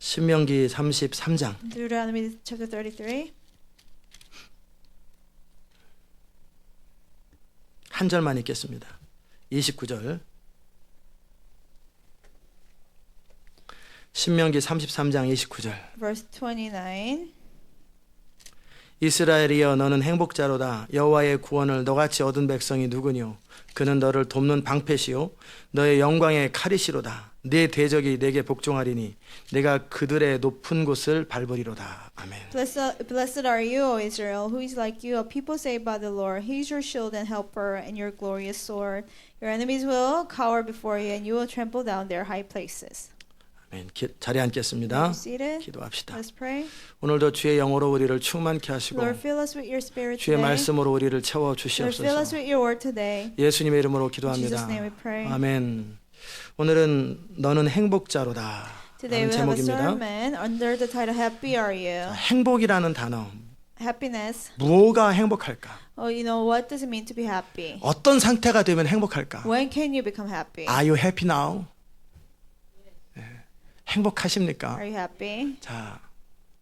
신명기 33장 Deuteronomy chapter 33. 한 절만 읽겠습니다. 29절. 신명기 33장 29절. Verse 29. 이스라엘이여 너는 행복자로다. 여호와의 구원을 너같이 얻은 백성이 누구뇨? 그는 너를 돕는 방패시요 너의 영광의 칼이시로다. 네 대적이 내게 복종하리니 내가 그들의 높은 곳을 밟으리로다. 아멘. Blessed are you, O Israel, who is like you, a people saved by the Lord. He is your shield and helper and your glorious sword. Your enemies will cower before you, and you will trample down their high places. 아멘. 자리에 앉겠습니다. Be seated. 기도합시다. Let's pray. 오늘도 주의 영으로 우리를 충만케 하시고 Lord, fill us with your spirit 주의 today. 말씀으로 우리를 채워 Lord, fill us 주시옵소서. with your word today. 예수님의 이름으로 In 기도합니다. Jesus' name we pray. 아멘. 오늘은 너는 행복자로다 Today 라는 we have a 제목입니다. sermon under the title Happy Are You? 행복이라는 단어, Happiness. 무엇가 행복할까? Oh, you know, what does it mean to be happy? 어떤 상태가 되면 행복할까? When can you become happy? Are you happy now? 예. 행복하십니까? Are you happy? 자,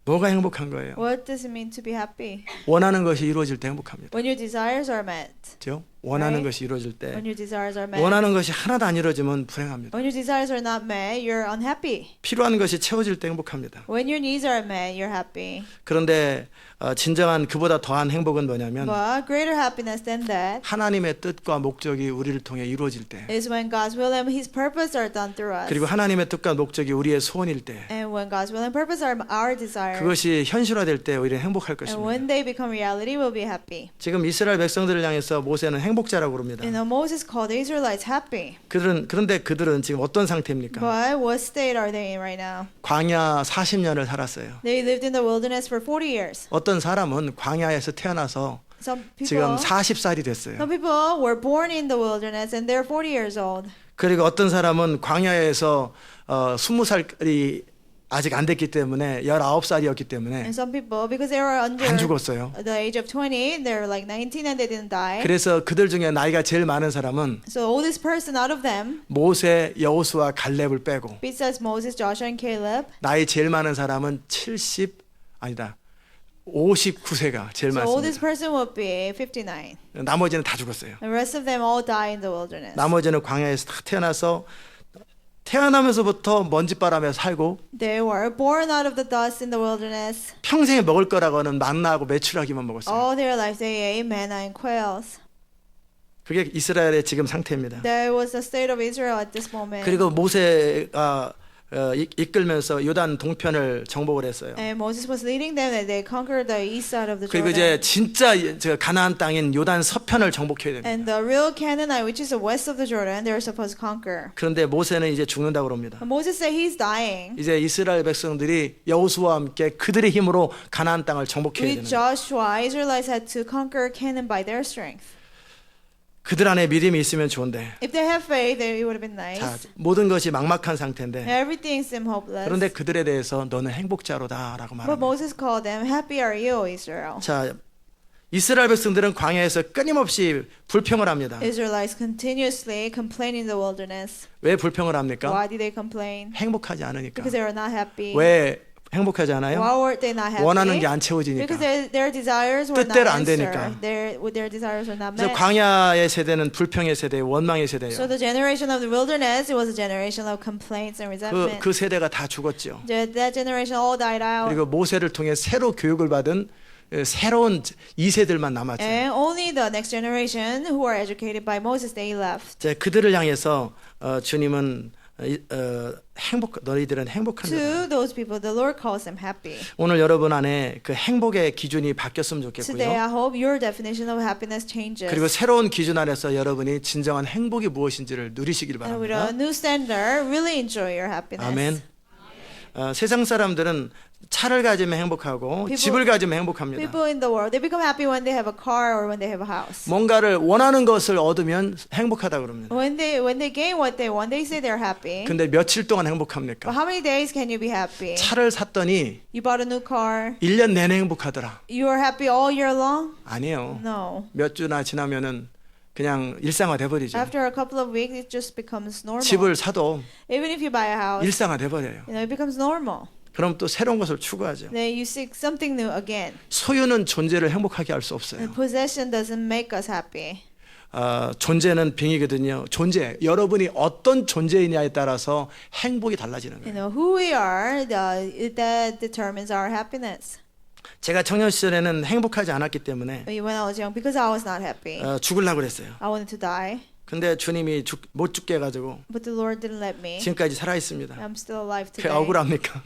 뭐가 행복한 거예요? What does it mean to be happy? 원하는 것이 이루어질 때 행복합니다. When your desires are met. 그렇죠? 원하는 Right. 것이 이루어질 때, When your desires are met. 원하는 것이 하나도 안 이루어지면 불행합니다. When your desires are not met, you're unhappy. 필요한 것이 채워질 때 행복합니다. When your needs are met, you're happy. 그런데 진정한 그보다 더한 행복은 뭐냐면 But greater happiness than that 하나님의 뜻과 목적이 우리를 통해 이루어질 때, is when God's will and His purpose are done through us. 그리고 하나님의 뜻과 목적이 우리의 소원일 때, And when God's will and purpose are our desire. 그것이 현실화될 때 우리는 행복할 And 것입니다. when they become reality, we'll be happy. 지금 이스라엘 백성들을 향해서 모세는 행복자라고 부릅니다. You know, Moses called the Israelites happy. 그런데 그들은 지금 어떤 상태입니까? But what state are they in right now? 광야 40년을 살았어요. They lived in the wilderness for 40 years. 어떤 사람은 광야에서 태어나서 Some 지금 people, 40살이 됐어요. some people were born in the wilderness and they're 40 years old. 그리고 어떤 사람은 광야에서 20살이 아직 안 됐기 때문에 19살이었기 때문에 And some people, because they were under 안 죽었어요. the age of 20, they're like 19 and they didn't die. 그래서 그들 중에 나이가 제일 많은 사람은 So oldest person out of them, 모세, 여호수아, 갈렙을 빼고 besides Moses, Joshua, and Caleb, 나이 제일 많은 사람은 59세가 제일 so oldest 많습니다. person would be 59. 나머지는 다 죽었어요. The rest of them all die in the wilderness. 나머지는 광야에서 딱 태어나서 태어나면서부터 먼지바람에 살고 They were born out of the dust in the wilderness. 평생에 먹을 거라고는 만나하고 메추라기만 먹었어요. All their lives they ate manna and quails. 그게 이스라엘의 지금 상태입니다. That was the state of Israel at this moment. 그리고 모세가 이끌면서 요단 동편을 정복을 했어요. And Moses was leading them and they conquered the east side of the 그리고 Jordan. 이제 진짜 가나안 땅인 요단 서편을 정복해야 됩니다. And the real Canaanite, which is the west of the Jordan, they were supposed to conquer. 그런데 모세는 이제 죽는다고 그럽니다. And Moses said he's dying. 이제 이스라엘 백성들이 여호수아와 함께 그들의 힘으로 가나안 땅을 정복해야 With 되는. Joshua, Israelites had to conquer Canaan by their strength. 그들 안에 믿음이 있으면 좋은데. If they have faith, it would have been nice. 자, 모든 것이 막막한 상태인데. Everything seemed hopeless. 그런데 그들에 대해서 너는 행복자로다라고 But 말합니다. Moses called them, happy are you, Israel. 자, 이스라엘 백성들은 광야에서 끊임없이 불평을 합니다. Israelites continuously complain in the wilderness. 왜 불평을 합니까? Why did they complain? 행복하지 않으니까. Because they were not happy. 왜 행복하지 않아요? Why were they not happy? 원하는 게 안 채워지니까. Because their desires were not 뜻대로 안 answered. 되니까. Their desires were not 그래서 met. 광야의 세대는 불평의 세대, 원망의 세대예요. So the generation of the wilderness, it was a generation of complaints and resentment. 그 세대가 다 죽었죠. That generation all died out. 그리고 모세를 통해 새로 교육을 받은 새로운 2세들만 남았죠. And only the next generation who are educated by Moses, they left. 이제 그들을 향해서 주님은 너희들은 행복한 To 자다. those people, the Lord calls them happy. 오늘 여러분 안에 그 행복의 기준이 바뀌었으면 Today, 좋겠고요. I hope your definition of happiness changes. 그리고 새로운 기준 안에서 여러분이 진정한 행복이 무엇인지를 누리시길 And with 바랍니다. a new standard, really enjoy your happiness. 아멘. 세상 사람들은 차를 가지면 행복하고 집을 가지면 행복합니다. People in the world, they become happy when they have a car or when they have a house. 뭔가를 원하는 것을 얻으면 행복하다 그럽니다. When they gain what they want, they say they're happy. 근데 며칠 동안 But 행복합니까? how many days can you be happy? 차를 샀더니 You bought a new car. 1년 내내 행복하더라. You are happy all year long? 아니에요. No. 몇 주나 지나면은 그냥 일상화돼 버리죠. After a couple of weeks, it just becomes normal. 집을 사도 Even if you buy a house, 일상화돼 버려요. it becomes normal. 그럼 또 새로운 것을 추구하죠. then you seek something new again. 소유는 존재를 행복하게 할 수 없어요. And possession doesn't make us happy. 존재는 빙이거든요. 존재, 여러분이 어떤 존재이냐에 따라서 행복이 달라지는 You 거예요. know who we are, that determines our happiness. 제가 청년 시절에는 행복하지 않았기 때문에 When I was young, because I was not happy, 죽으려고 그랬어요. I wanted to die, 근데 주님이 못 죽게 해가지고 but the Lord didn't let me. 지금까지 살아 있습니다. I'm still alive 그 today. 억울합니까?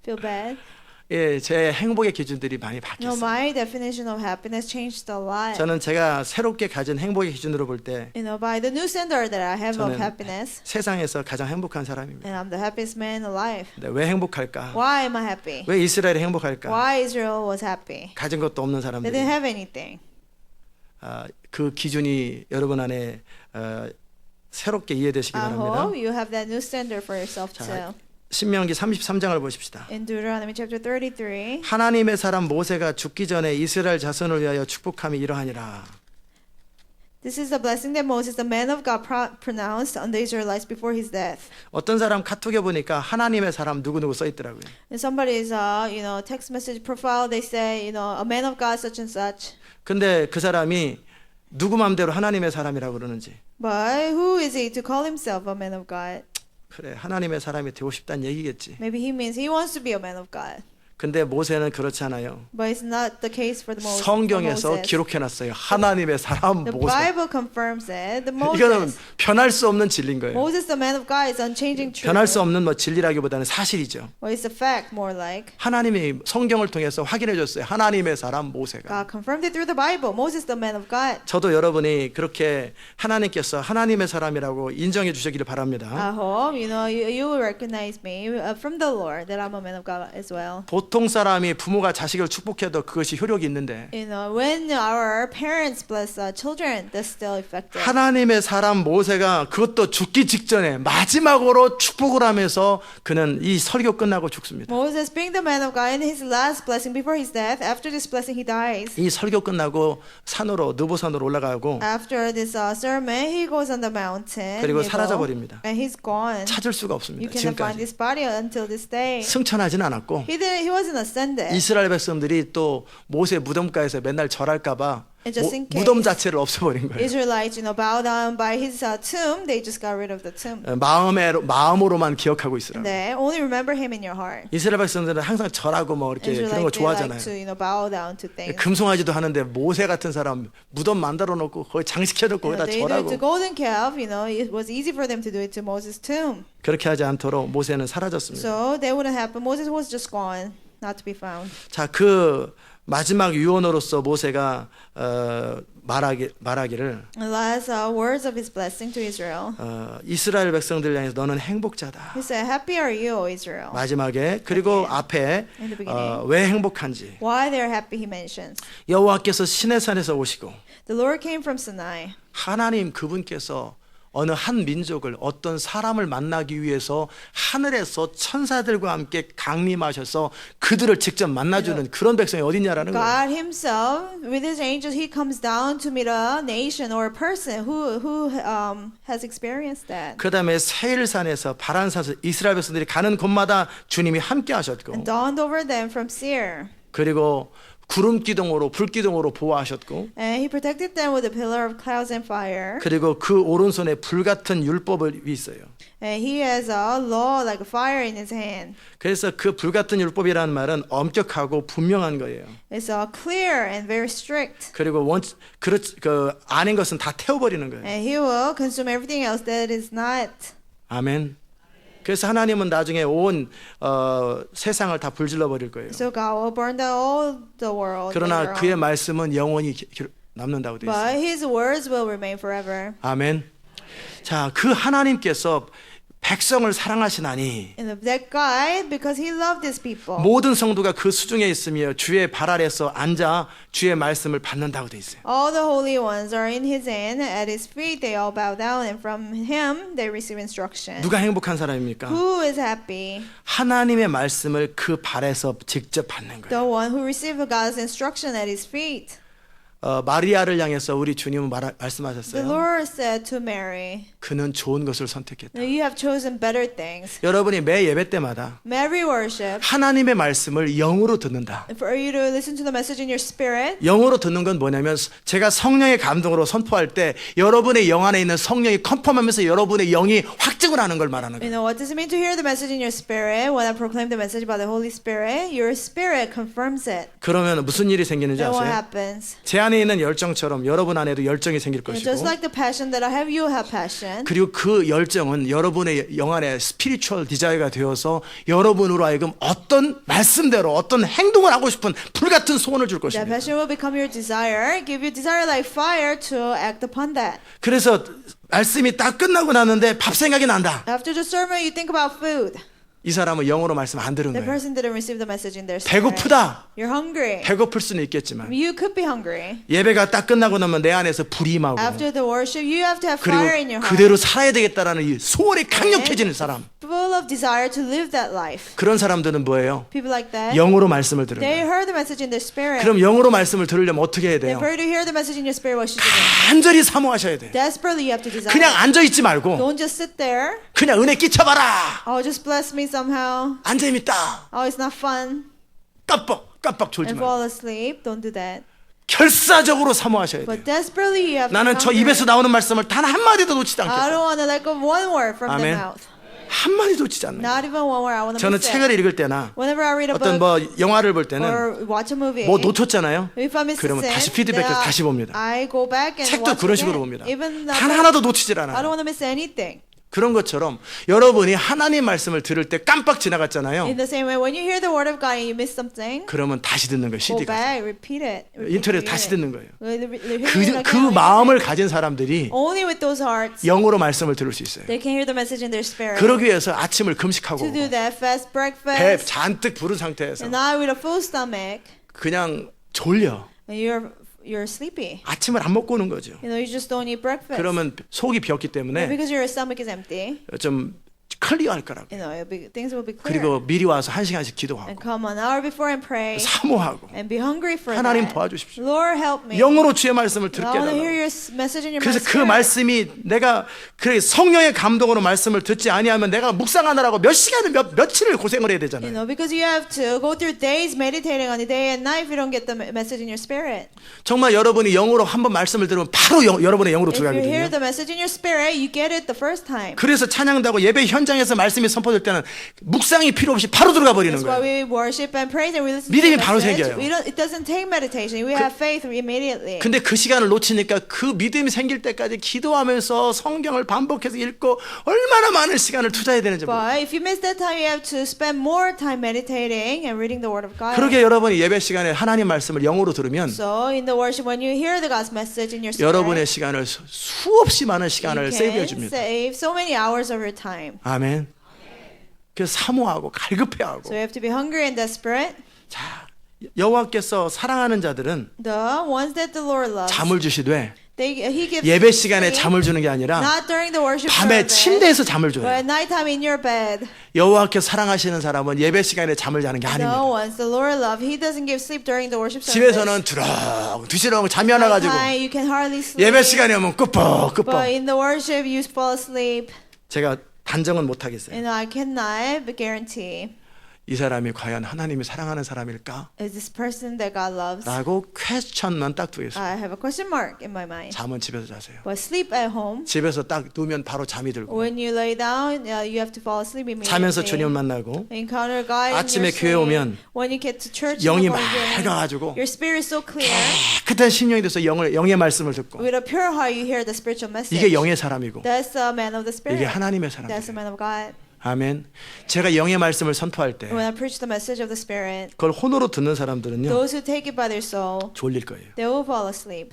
Feel bad? 예, 제 행복의 기준들이 많이 No, 바뀌었어요. my definition of happiness changed a lot. 저는 제가 새롭게 가진 행복의 기준으로 볼 때 You know, by the new standard that I have of 저는 happiness, 세상에서 가장 행복한 사람입니다. and I'm the happiest man alive. 근데 왜 행복할까? Why am I happy? 왜 이스라엘이 행복할까? Why Israel was happy? 가진 것도 없는 They 사람들이 didn't have anything. 그 기준이 여러분 안에 새롭게 이해되시기 I 바랍니다. hope you have that new standard for yourself 자, too. 신명기 33장을 보십시다. In Deuteronomy chapter 33, 하나님의 사람 모세가 죽기 전에 이스라엘 자손을 위하여 축복함이 이러하니라. this is the blessing that Moses, the man of God, pronounced on the Israelites before his death. 어떤 사람 카톡에 보니까 하나님의 사람 누구누구 써 있더라고요. In somebody's, text message profile, they say, a man of God, such and such. 근데 그 사람이 누구 맘대로 하나님의 사람이라고 그러는지. But who is he to call himself a man of God? 그래, 하나님의 사람이 되고 싶다는 얘기겠지. Maybe he means he wants to be a man of God. 근데 모세는 그렇지 않아요. But it's not the case for the 성경에서 Moses. 기록해놨어요. 하나님의 사람 The 모세. Bible confirms it. The 이거는 Moses, 변할 수 없는 진리인 거예요. Moses, the man of God, is unchanging truth. 변할 수 없는 진리라기보다는 사실이죠. Well, it's a fact, more like. 하나님이 성경을 통해서 확인해 줬어요. 하나님의 사람 모세가. God confirmed it through the Bible. Moses, the man of God. 저도 여러분이 그렇게 하나님께서 하나님의 사람이라고 인정해 주시기를 바랍니다. I hope you will recognize me from the Lord that I'm a man of God as well. 보통 사람이 부모가 자식을 축복해도 그것이 효력이 있는데 When our parents bless children, that's still effective. 하나님의 사람 모세가 그것도 죽기 직전에 마지막으로 축복을 하면서 그는 이 설교 끝나고 죽습니다. Moses, being the man of God, in his last blessing before his death, after this blessing, he dies. 이 설교 끝나고 산으로 느보산으로 올라가고 After this sermon, he goes on the mountain. 그리고 Nebo, 사라져 버립니다. And he's gone. 찾을 수가 You 없습니다. cannot find 지금까지 this body until this day. 승천하진 않았고 He wasn't ascended. 이스라엘 백성들이 또 모세 무덤가에서 맨날 절할까봐 And just in case 무덤 자체를 없애버린 거예요. Israelites, bow down by his tomb, they just got rid of the tomb. 마음으로만 기억하고 있으라고. They only remember him in your heart. 이스라엘 백성들은 항상 절하고 뭐 이렇게 그런 거 Israelites, they like 좋아하잖아요. to bow down to things. 금송아지도 하는데 모세 같은 사람 무덤 만들어 놓고 거기 장식해 놓고 거기다 They do it to 절하고 golden calf. It was easy for them to do it to Moses' tomb. 그렇게 하지 않도록 모세는 사라졌습니다. So that wouldn't happen. Moses was just gone, not to be found. 자, 그 마지막 유언으로서 모세가 말하기를 The last words of his blessing to Israel. 이스라엘 백성들 향해서 너는 행복자다. He said, "Happy are you, O Israel." 마지막에 그리고 앞에 In the beginning. 왜 행복한지 Why they are happy, he mentions. 여호와께서 시내산에서 오시고 The Lord came from Sinai. 하나님 그분께서 어느 한 민족을 어떤 사람을 만나기 위해서 하늘에서 천사들과 함께 강림하셔서 그들을 직접 만나주는 그런 백성이 어딨냐라는 거예요. God himself, with his angels, he comes down to meet a nation or a person who has experienced that. 그 다음에 세일산에서 바란산에서 이스라엘 백성들이 가는 곳마다 주님이 함께 하셨고 And dawned over them from Seir. 그리고 구름 기둥으로 불 기둥으로 보호하셨고 And he protected them with a pillar of clouds and fire. 그리고 그 오른손에 불 같은 율법을 있어요. And he has a law like a fire in his hand. 그래서 그 불 같은 율법이라는 말은 엄격하고 분명한 거예요. It's clear and very strict. 그리고 그 아닌 것은 다 태워버리는 거예요. And he will consume everything else that is not. 아멘. 그래서 하나님은 나중에 온 세상을 다 불질러 버릴 거예요. So God will burn down all the world. 그러나 later 그의 on. 말씀은 영원히 남는다고 되어 있어요. But his words will remain forever. 아멘. 자, 그 하나님께서 백성을 사랑하시나니 And that God, because he loved his people, 모든 성도가 그 수중에 있으며 주의 발 아래서 앉아 주의 말씀을 받는다고 되어 있어요. all the holy ones are in his hand. At his feet they all bow down, and from him they receive instruction. 누가 행복한 사람입니까? Who is happy? 하나님의 말씀을 그 발에서 직접 받는 거예요. The one who received God's instruction at his feet. 마리아를 향해서 우리 주님은 The 말씀하셨어요. Lord said to Mary, 그는 좋은 것을 선택했다. you have chosen better things. 여러분이 매 예배 때마다 Every worship, 하나님의 말씀을 영으로 듣는다. for you to listen to the message in your spirit. 영어로 듣는 건 뭐냐면 제가 성령의 감동으로 선포할 때 여러분의 영 안에 있는 성령이 컨펌하면서 여러분의 영이 확증을 하는 걸 말하는 You 거예요. know, what does it mean to hear the message in your spirit? When I proclaim the message by the Holy Spirit, your spirit confirms it. 그러면 무슨 일이 생기는지 Then what 아세요? happens? 제 안에 있는 열정처럼 여러분 안에도 열정이 생길 And 것이고 just like the passion that I have, you have passion. 그리고 그 열정은 여러분의 영 안에 스피리추얼 디자이어가 되어서 여러분으로 하여금 어떤 말씀대로 어떤 행동을 하고 싶은 불같은 소원을 줄 That 것입니다. passion will become your desire, give you desire like fire to act upon that. 그래서 말씀이 딱 끝나고 났는데 밥 생각이 난다. After the sermon, you think about food. 이 사람은 영어로 말씀 안 들은 The 거예요. person didn't receive the message in their spirit. 배고프다. You're hungry. 배고플 수는 있겠지만 You could be hungry. 예배가 딱 끝나고 나면 내 안에서 불이 임하고 After the worship, you have to have fire in your 그리고 heart. 그대로 살아야 되겠다라는 이 소원이 강력해지는 사람. Full of desire to live that life. 그런 사람들은 뭐예요? People like that. 영어로 말씀을 들은 They 거예요. heard the message in their spirit. 그럼 영어로 말씀을 들으려면 어떻게 해야 돼요? For you to hear the message in your spirit, what should you do? 간절히 사모하셔야 돼요. Desperately, you have to desire. 그냥 앉아 있지 말고 Don't just sit there. 그냥 은혜 끼쳐봐라. Oh, just bless me somehow. 안 재밌다. Oh, it's not fun. 깜빡 졸지 And 말고 fall asleep. Don't do that. 결사적으로 사모하셔야 돼요. But desperately, you have to. 나는 저 hunger. 입에서 나오는 말씀을 단 한마디도 놓치지 I 않겠다. don't want to let go of one word from the 아멘. mouth. 한마디도 놓치지 않는 거예요. Not even one word. I want to 저는 miss 책을 it. 읽을 때나 Whenever I read a 어떤 book 뭐 영화를 볼 때는 or watch a movie, 뭐 놓쳤잖아요. if I miss 그러면 a 다시 scene, 피드백해서 then 다시 봅니다. I go back and 책도 watch 그런 it 식으로 again. 봅니다. Even 단 the 하나도 놓치질 I don't 않아요. want to miss anything. 그런 것처럼 여러분이 하나님 말씀을 들을 때 깜빡 지나갔잖아요. In the same way, when you hear the word of God and you miss something, 그러면 다시 듣는 거예요. go CD가. back, repeat it. 인터넷 다시 듣는 거예요. 그 그 마음을 가진 사람들이 Only with those hearts, 영어로 말씀을 들을 수 있어요. they can hear the message in their spirit. 그러기 위해서 아침을 금식하고 To do that, fast 배 breakfast, 잔뜩 부른 상태에서 and not with a full stomach, 그냥 졸려. and you're sleepy. 아침을 안 먹고 오는 거죠. You know, you just don't eat breakfast. 그러면 속이 비었기 때문에 Because your stomach is empty, 좀 클리어할 거라고. you know, things will be clear. 그리고 미리 와서 1시간씩 And 기도하고 come an hour before and pray, 사모하고 and be hungry for 하나님 that. 도와주십시오. Lord, help me. 영어로 주의 말씀을 I 듣게 want to hear 해달라고. your message in your 그래서 그 spirit. 말씀이 내가 그 성령의 감동으로 말씀을 듣지 아니하면 내가 묵상하느라고 몇 시간을 며칠을 고생을 해야 You 되잖아요. know, because you have to go through days meditating on it day and night if you don't get the message in your spirit. 정말 여러분이 영어로 한번 말씀을 들으면 바로 여러분의 영으로 If you hear 들어가거든요. the message in your spirit, you get it the first time. 그래서 찬양도 하고 예배 현장에서 말씀이 선포될 때는 묵상이 필요 없이 바로 들어가 버리는 That's why 거예요. we worship and praise and we listen to 믿음이 the 바로 message. 생겨요. It doesn't take meditation. We have faith immediately. 근데 그 시간을 놓치니까 그 믿음이 생길 때까지 기도하면서 성경을 반복해서 읽고 얼마나 많은 시간을 투자해야 되는지 몰라요. But if you miss that time, you have to spend more time meditating and reading the Word of God. 그러게 여러분이 예배 시간에 하나님 말씀을 영어로 들으면 So in the worship, when you hear the God's message in your spirit, 여러분의 시간을 수없이 많은 you 시간을 can 세이브해 줍니다. save so many hours of your time. 아멘. 그래서 사모하고 갈급해하고. So you have to be hungry and desperate. 자, 여호와께서 사랑하는 자들은 The ones that the Lord loves, 잠을 주시되 He gives 예배 시간에 sleep, 잠을 주는 게 아니라 not during the worship 밤에 service, 침대에서 잠을 but 줘요. at nighttime in your bed. 여호와께 사랑하시는 사람은 예배 시간에 잠을 자는 게 The 아닙니다. ones the Lord loves, He doesn't give sleep during the worship service. 집에서는 두시렁 잠이 안 와가지고 Nighttime, you can hardly sleep. 예배 시간에 오면 끄뻑끄뻑. But in the worship, you fall asleep. 제가 단정은 못 하겠어요. And I cannot guarantee, 이 사람이 과연 하나님이 사랑하는 사람일까? is this person that God loves? 라고 퀘스천만 딱 두겠어요. I have a question mark in my mind. 잠은 집에서 자세요. But sleep at home. 집에서 딱 누우면 바로 잠이 들고 When you lay down, you have to fall asleep immediately. 자면서 주님 만나고 Encounter God in 아침에 your 교회 sleep. 오면 When you get to church, 영이 in the morning, 맑아가지고 your spirit is so clear. 깨끗한 심령이 돼서 영의 말씀을 듣고 With a pure heart, you hear the spiritual message. 이게 영의 사람이고 That's a man of the spirit. 이게 하나님의 That's 사람이에요. a man of God. 아멘. 제가 영의 말씀을 선포할 때 When I preach the message of the spirit, 그걸 혼으로 듣는 사람들은요 those who take it by their soul, 졸릴 거예요. they will fall asleep.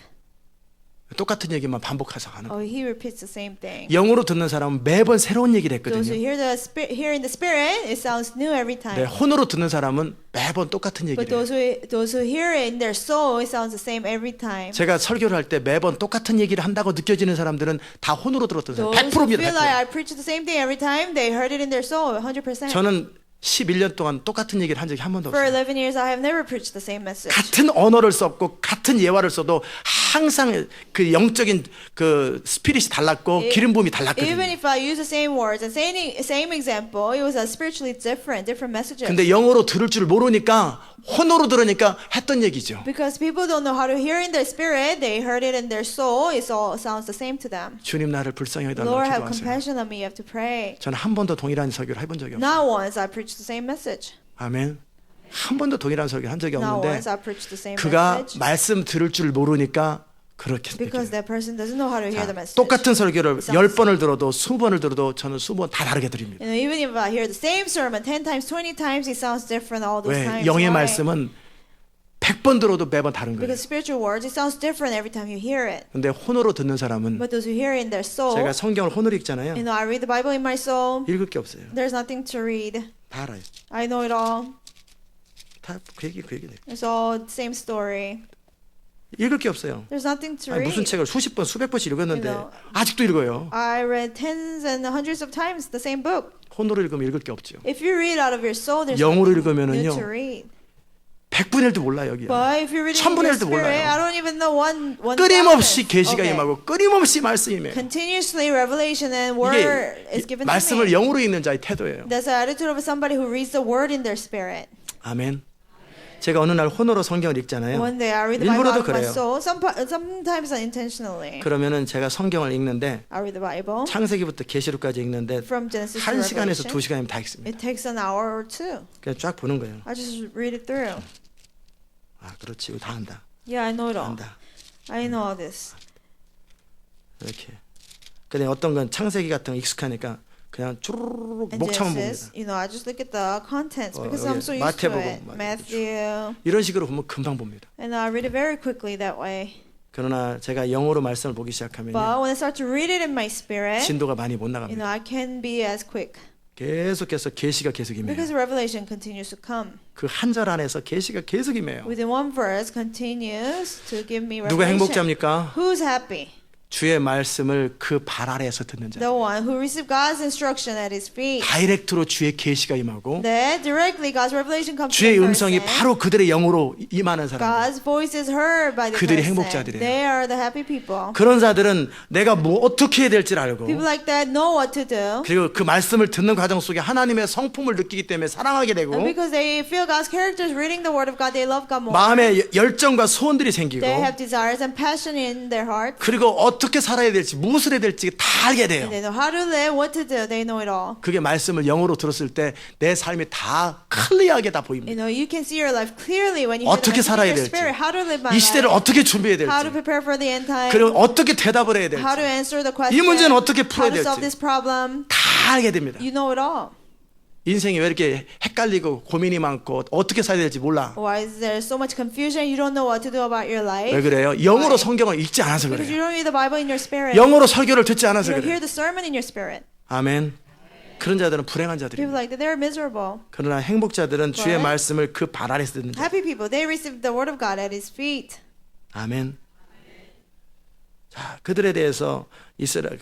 똑같은 얘기만 반복해서 하는 거예요. Oh, he repeats the same thing. 영으로 듣는 사람은 매번 새로운 얘기를 Those who 했거든요. hear in the spirit, it sounds new every time. 네, 혼으로 듣는 사람은 매번 똑같은 But 얘기를 해요. those who hear it in their soul, it sounds the same every time. 제가 설교를 할 때 매번 똑같은 얘기를 한다고 느껴지는 사람들은 다 혼으로 들었던 사람. Those who 100%입니다. feel like 100%. I preach the same thing every time, they heard it in their soul, 100%. 저는 11년 동안 똑같은 얘기를 한 적이 한 번도 For 없어요. 11 years, I have never preached the same message. 같은 언어를 썼고 같은 같은 예화를 써도 항상 그 영적인 그 스피릿이 달랐고 기름 부음이 Even 달랐거든요. if I use the same words and same example, it was spiritually different messages. 근데 영어로 들을 줄 모르니까 혼으로 들으니까 했던 얘기죠. Because people don't know how to hear in their spirit, they heard it in their soul. It all sounds the same to them. 주님 나를 불쌍히 여기다 Lord, have 기도하세요. compassion on me. You have to pray. 저는 한 번도 동일한 설교를 해본 적이 없어요. Not once I preached the same message. 아멘. 한 번도 동일한 설교를 한 적이 Not 없는데 once I preached the same 그가 message. 말씀 들을 줄 모르니까 그렇게 Because 느껴요. that person doesn't know how to hear the message. 똑같은 설교를 It sounds 10번을 들어도 20번을 들어도 저는 20번 다 다르게 드립니다. You know, even if I hear the same sermon 10 times, 20 times, it sounds different all those 왜? times. 영의 Why? 말씀은 100번 들어도 매번 다른 거예요. Because spiritual words, it sounds different every time you hear it. 근데 혼으로 듣는 사람은 But those who hear it in their soul, 제가 성경을 혼으로 읽잖아요. you know, I read the Bible in my soul. 읽을 게 없어요. There's nothing to read. 다 알아요. I know it all. 다 그 얘기네. It's all the same story. 읽을 게 없어요. There's nothing to 아니, 무슨 read. 책을 수십 번, 수백 번씩 읽었는데 You know, 아직도 읽어요. I read tens and hundreds of times the same book. 혼으로 읽으면 읽을 게 없죠. If you read out of your soul, there's 영어로 nothing 읽으면은요. new to read. 100분의 1도 몰라 여기야. But if you read it in 천분의 your 1도 spirit, 몰라요. I don't even know one 끊임없이 thousandth 계시가 of it. 임하고 끊임없이 말씀이 임해요. Continuously revelation and word is given to 말씀을 me. 영으로 읽는 자의 태도예요. That's the attitude of somebody who reads the word in their spirit. 아멘. 제가 어느 날 혼으로 성경을 읽잖아요. One day I read the Bible 일부러도 out of my 그래요. soul. Sometimes unintentionally. 그러면은 제가 성경을 읽는데 I read the Bible 창세기부터 계시록까지 읽는데 from Genesis to 1시간에서 Revelation. 2시간이면 다 읽습니다. It takes an hour or two. 그냥 쫙 보는 거예요. I just read it through. 아, 그렇지. 이거 다 안다. Yeah, I know it all. 안다. I know all this. 이렇게. 근데 어떤 건 창세기 같은 거 익숙하니까 그냥 쭈르르륵 And 목차만 Genesis, 봅니다. you know, I just look at the contents because 여기 I'm so used to 마태복음, it. Matthew. 이런 식으로 보면 금방 봅니다. And I read it very quickly that way. 그러나 제가 영어로 말씀을 보기 시작하면 But when I start to read it in my spirit, 진도가 많이 못 you know, 나갑니다. I can be as quick. 계속해서 계시가 계속 임해요. Because revelation continues to come. 그 한 절 안에서 계시가 계속 임해요. Within one verse continues to give me 누가 revelation. 행복자입니까? Who's happy? 주의 말씀을 그 발 아래에서 듣는 자. The one who received God's instruction at his feet. 다이렉트로 주의 계시가 임하고 That directly God's revelation comes to 주의 the 음성이 person. 바로 그들의 영으로 임하는 사람. God's voice is heard by the 그들이 person. 행복자들이에요. They are the happy people. 그런 자들은 내가 뭐 어떻게 해야 될지 알고 People like that know what to do. 그리고 그 말씀을 듣는 과정 속에 하나님의 성품을 느끼기 때문에 사랑하게 되고 And because they feel God's characters reading the word of God, they love God more. 마음에 열정과 소원들이 생기고 They have desires and passion in their heart. 그리고 어떻게 살아야 될지 무엇을 해야 될지 다 알게 돼요. And they know how to live, what to do. They know it all. 그게 말씀을 영어로 들었을 때 내 삶이 다 클리어하게 다 You 보입니다. know, you can see your life clearly when you hear the 어떻게 message in 살아야 your 될지, spirit. How to live my 이 시대를 life. 어떻게 준비해야 How to 될지, prepare for the end time. 그리고 어떻게 대답을 해야 How to 될지 answer the question. 이 문제는 어떻게 풀어야 How to solve 될지. this problem. 다 알게 됩니다. You know it all. 인생이 왜 이렇게 헷갈리고 고민이 많고 어떻게 살아야 될지 몰라. Why is there so much confusion? You don't know what to do about your life. 왜 그래요? 영어로 Why? 성경을 읽지 않아서 Because you 그래요. don't read the Bible in your spirit. 영어로 설교를 듣지 않아서 You don't 그래요. hear the sermon in your spirit. 아멘. 그런 자들은 불행한 자들입니다. People like that, they're miserable. 그러나 행복자들은 주의 What? 말씀을 그 발 아래에서 듣는 자. Happy people, they receive the word of God at his feet. 아멘. 자, 그들에 대해서 이스라엘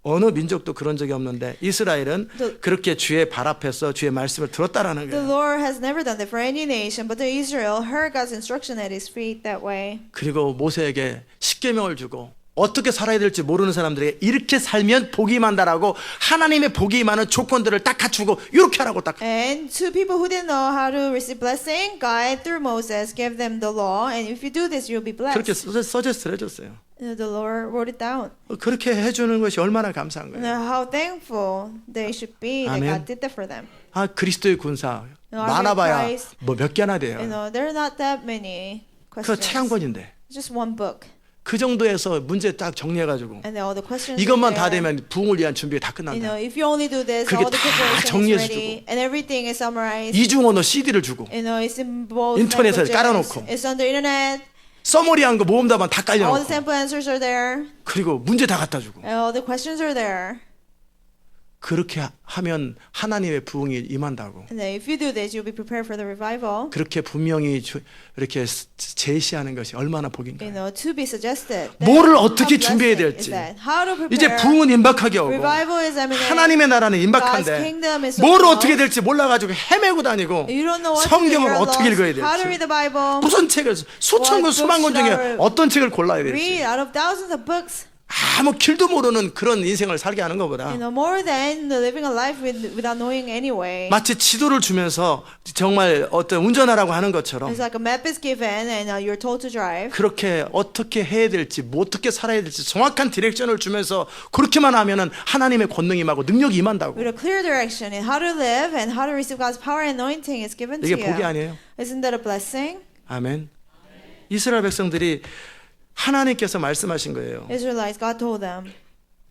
어느 민족도 그런 적이 없는데 이스라엘은 그렇게 주의 발 앞에서 주의 말씀을 들었다라는 The 거예요. Lord has never done that for any nation, but the Israel heard God's instruction at his feet that way. 그리고 모세에게 십계명을 주고 어떻게 살아야 될지 모르는 사람들에게 이렇게 살면 복이 임한다라고 하나님의 복이 임하는 조건들을 딱 갖추고 이렇게 하라고 딱. And to people who didn't know how to receive blessing, God through Moses gave them the law, and if you do this, you'll be 그렇게 blessed. 서제스트를 해줬어요. The Lord wrote it down. 그렇게 해주는 것이 얼마나 감사한 And 거예요. how thankful they should be that Amen. God did that for them. 아, 그리스도의 군사 No, 많아봐야 Christ. 뭐 몇 개나 You 돼요. know, there are not that many 그 questions. 책 한 권인데 Just one book. 그 정도에서 문제 딱 정리해가지고 And then all the questions 이것만 are 다 there. 되면 부흥을 위한 준비 다 You know, 끝난다. if you only do this, 그게 all the 다 preparation is 정리해서 ready, and everything is summarized. 이중언어 CD를 주고 You know, it's in both 인터넷에 languages. 깔아놓고. It's on the internet. 써머리한 거 모음답안 다 All the 깔려놓고 sample answers are there. 그리고 문제 다 갖다 주고 And all the questions are there. 그렇게 하면 하나님의 부흥이 임한다고. And then if you do this, you'll be prepared for the revival. 그렇게 분명히 이렇게 제시하는 것이 얼마나 복인가요? You know, to be suggested. 뭐를 How 어떻게 준비해야 blessed 될지. is that? How to prepare. 이제 부흥은 임박하게 오고 Revival is imminent. 하나님의 나라는 God's 임박한데 kingdom is 뭘 so 어떻게 close. 될지 몰라가지고 헤매고 다니고 You don't know what 성경을 to do. You're 어떻게 읽어야 lost. How to read 될지 the Bible. 무슨 책을 수천 권 What 수만 권 books 중에 shall 어떤 책을 골라야 Read 될지 out of thousands of books. 아무 길도 모르는 그런 인생을 살게 하는 것보다 You know, more than living a life without knowing any way. 마치 지도를 주면서 정말 어떤 운전하라고 하는 것처럼 It's like a map is given and you're told to drive. 그렇게 어떻게 해야 될지 뭐 어떻게 살아야 될지 정확한 디렉션을 주면서 그렇게만 하면은 하나님의 권능이 임하고 능력이 임한다고. With a clear direction in how to live and how to receive God's power and anointing is given to 이게 you. 복이 아니에요? Isn't that a blessing? 아멘. 이스라엘 백성들이 하나님께서 말씀하신 거예요. Israelites, God told them,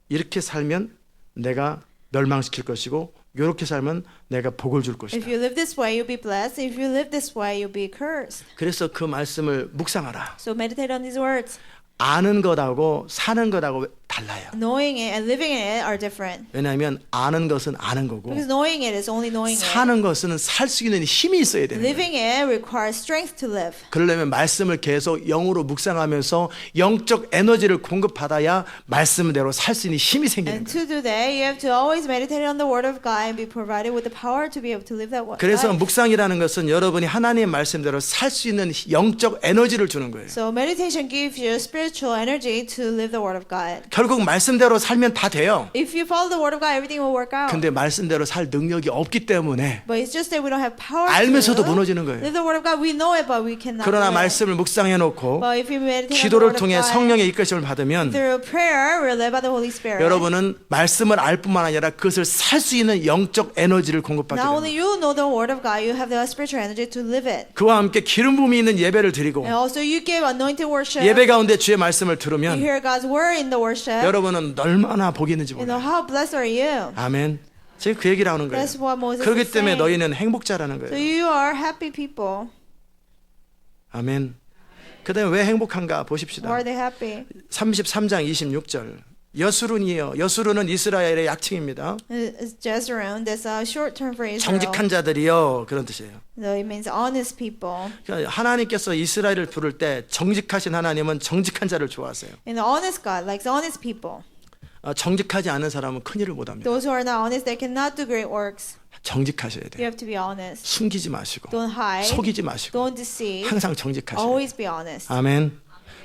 이렇게 살면 내가 멸망시킬 것이고 이렇게 살면 내가 복을 줄 것이다. if you live this way, you'll be blessed. If you live this way, you'll be cursed. 그래서 그 말씀을 묵상하라. So meditate on these words. 아는 것하고 사는 것하고 달라요. Knowing it and living in it are different. 왜냐하면 아는 것은 아는 거고 Because knowing it is only knowing it. 사는 것은 살 수 있는 힘이 있어야 되는 거예요. Living it requires strength to live. 그러려면 말씀을 계속 영으로 묵상하면서 영적 에너지를 공급받아야 말씀대로 살 수 있는 힘이 생기는 And 거예요. to do that, you have to always meditate on the Word of God and be provided with the power to be able to live that way. 그래서 묵상이라는 것은 여러분이 하나님의 말씀대로 살 수 있는 영적 에너지를 주는 거예요. So meditation gives you spiritual energy to live the Word of God. 결국 말씀대로 살면 다 돼요. If you follow the Word of God, everything will work out. 근데 말씀대로 살 능력이 없기 때문에 But it's just that we don't have power 알면서도 to 무너지는 거예요. live the Word of God. We know it, but we cannot. 그러나 live it. 말씀을 묵상해 놓고 But if you meditate on the 기도를 Word of 통해 God, 성령의 이끄심을 받으면 through prayer, we're led by the Holy Spirit. 여러분은 말씀을 알 뿐만 아니라 그것을 살 수 있는 영적 에너지를 공급받게 Not 됩니다. only you know the Word of God, you have the spiritual energy to live it. 그와 함께 기름 부음이 있는 예배를 드리고 And also you give anointed worship. 예배 가운데 주의 말씀을 You 들으면 hear God's word in the worship. 여러분은 얼마나 복이 있는지 You know, 몰라요. how blessed are you? 아멘. 제가 그 얘기를 하는 거예요. That's what Moses 그렇기 is 때문에 saying. 너희는 행복자라는 So 거예요. you are happy people. 아멘. 그다음에 왜 행복한가 보십시다. Why are they happy? 33장 26절. 여수룬이에요. 여수룬은 이스라엘의 약칭입니다. It's Jezreel. That's a short term for Israel. 정직한 자들이요. 그런 뜻이에요. So it means honest people. 그러니까 하나님께서 이스라엘을 부를 때 정직하신 하나님은 정직한 자를 좋아하세요. And the honest God likes honest people. 정직하지 않은 사람은 큰일을 못합니다. Those who are not honest, they cannot do great works. 정직하셔야 You 돼요. have to be honest. 숨기지 마시고 Don't hide. 속이지 마시고 Don't deceive. 항상 정직하셔야 돼요. Always be honest. 아멘.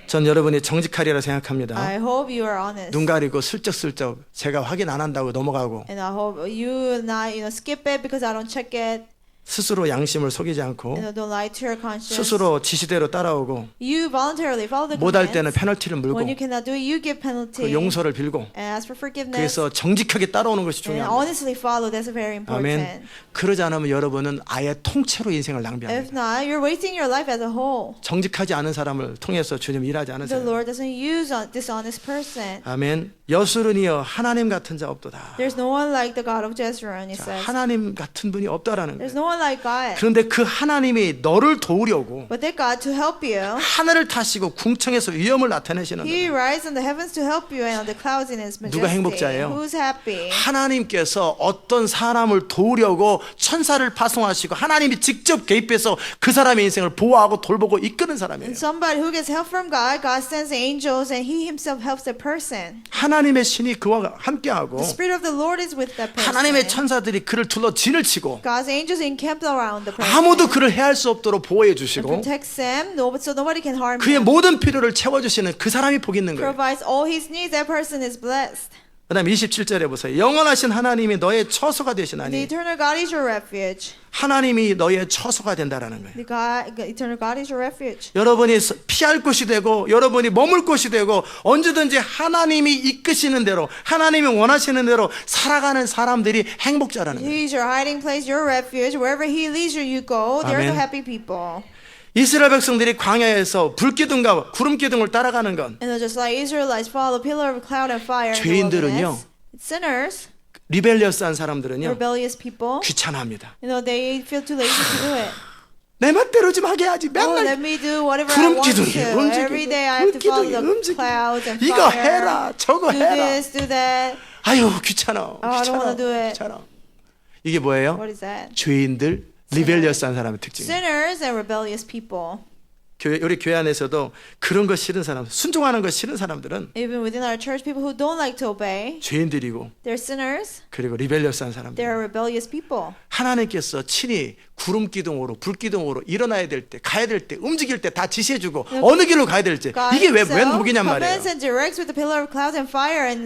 전 여러분이 정직하리라 생각합니다. I hope you are honest. 눈 가리고 슬쩍슬쩍 제가 확인 안 한다고 넘어가고 And I hope you not, skip it because I don't check it. 스스로 양심을 속이지 않고 Don't lie to your conscience. 스스로 지시대로 따라오고 You voluntarily follow the 못할 commands. 때는 페널티를 물고 When you cannot do it, you give penalty. 그 용서를 빌고 And ask for forgiveness. 그래서 정직하게 따라오는 것이 And 중요합니다. honestly follow. That's very important. 아멘. 그러지 않으면 여러분은 아예 통째로 인생을 If 낭비합니다. not, you're wasting your life as a whole. 정직하지 않은 사람을 통해서 주님 일하지 The 않으세요. Lord doesn't use a dishonest person. 아멘. 여수른이여 하나님 같은 자 없도다. There's no one like the God of Jezreel, he 자, says. 하나님 같은 분이 없다라는 There's 거예요. no one like God. 그런데 그 하나님이 너를 도우려고 But that God to help you, 하늘을 타시고 궁창에서 위엄을 나타내시는 He 거예요. rides on the heavens to help you and on the clouds in His 누가 majesty. 행복자예요? Who's happy? 하나님께서 어떤 사람을 도우려고 천사를 파송하시고 하나님이 직접 개입해서 그 사람의 인생을 보호하고 돌보고 이끄는 사람이에요. And somebody who gets help from God, God sends angels and He Himself helps the person. 하나님의 신이 그와 함께하고 The Spirit of the Lord is with that person. 하나님의 천사들이 그를 둘러 진을 치고 God's angels encamp around the person. 아무도 그를 해할 수 없도록 보호해 and 주시고 protects him, so nobody can harm 그의 him. 모든 필요를 채워주시는 그 사람이 복 있는 거예요. Provides all his needs. That person is blessed. 그 다음 27절에 보세요. 영원하신 하나님이 너의 처소가 The 되시나니 eternal God is your refuge. 하나님이 너의 처소가 된다라는 거예요. The eternal God is your refuge. 여러분이 피할 곳이 되고 여러분이 머물 곳이 되고 언제든지 하나님이 이끄시는 대로 하나님이 원하시는 대로 살아가는 사람들이 행복자라는 거예요. He is your hiding place, your refuge. Wherever He leads you, you go. They're the 아멘. happy people. 이스라엘 백성들이 광야에서 불기둥과 구름기둥을 따라가는 건 And just like Israelites follow the pillar of cloud and fire in the 죄인들은요. wilderness, sinners, 리벨리어스한 사람들은요 rebellious people, 귀찮아합니다. they feel too lazy to do it. 내 멋대로 좀 하게 하지. Oh, let 맨날 me do whatever I want to. 구름기둥이 Every day I have to follow 움직이고 the clouds and 이거 fire. 해라 저거 Do 해라. this, do that. 아유 귀찮아. I don't wanna do it. 귀찮아. 이게 뭐예요? What is that? 죄인들, 리벨리어스한 사람의 특징이에요. Sinners and rebellious people. 우리 교회 안에서도 그런 거 싫은 사람, 순종하는 거 싫은 사람들은 Even within our church, people who don't like to obey, 죄인들이고 they're sinners. 그리고 리벨리어스한 사람들. They're rebellious people. 하나님께서 친히 구름 기둥으로 불 기둥으로 일어나야 될 때, 가야 될 때, 움직일 때 다 지시해주고 어느 길로 가야 될지 이게 웬 복이냔 말이에요. Commands and directs with the pillar of cloud and fire and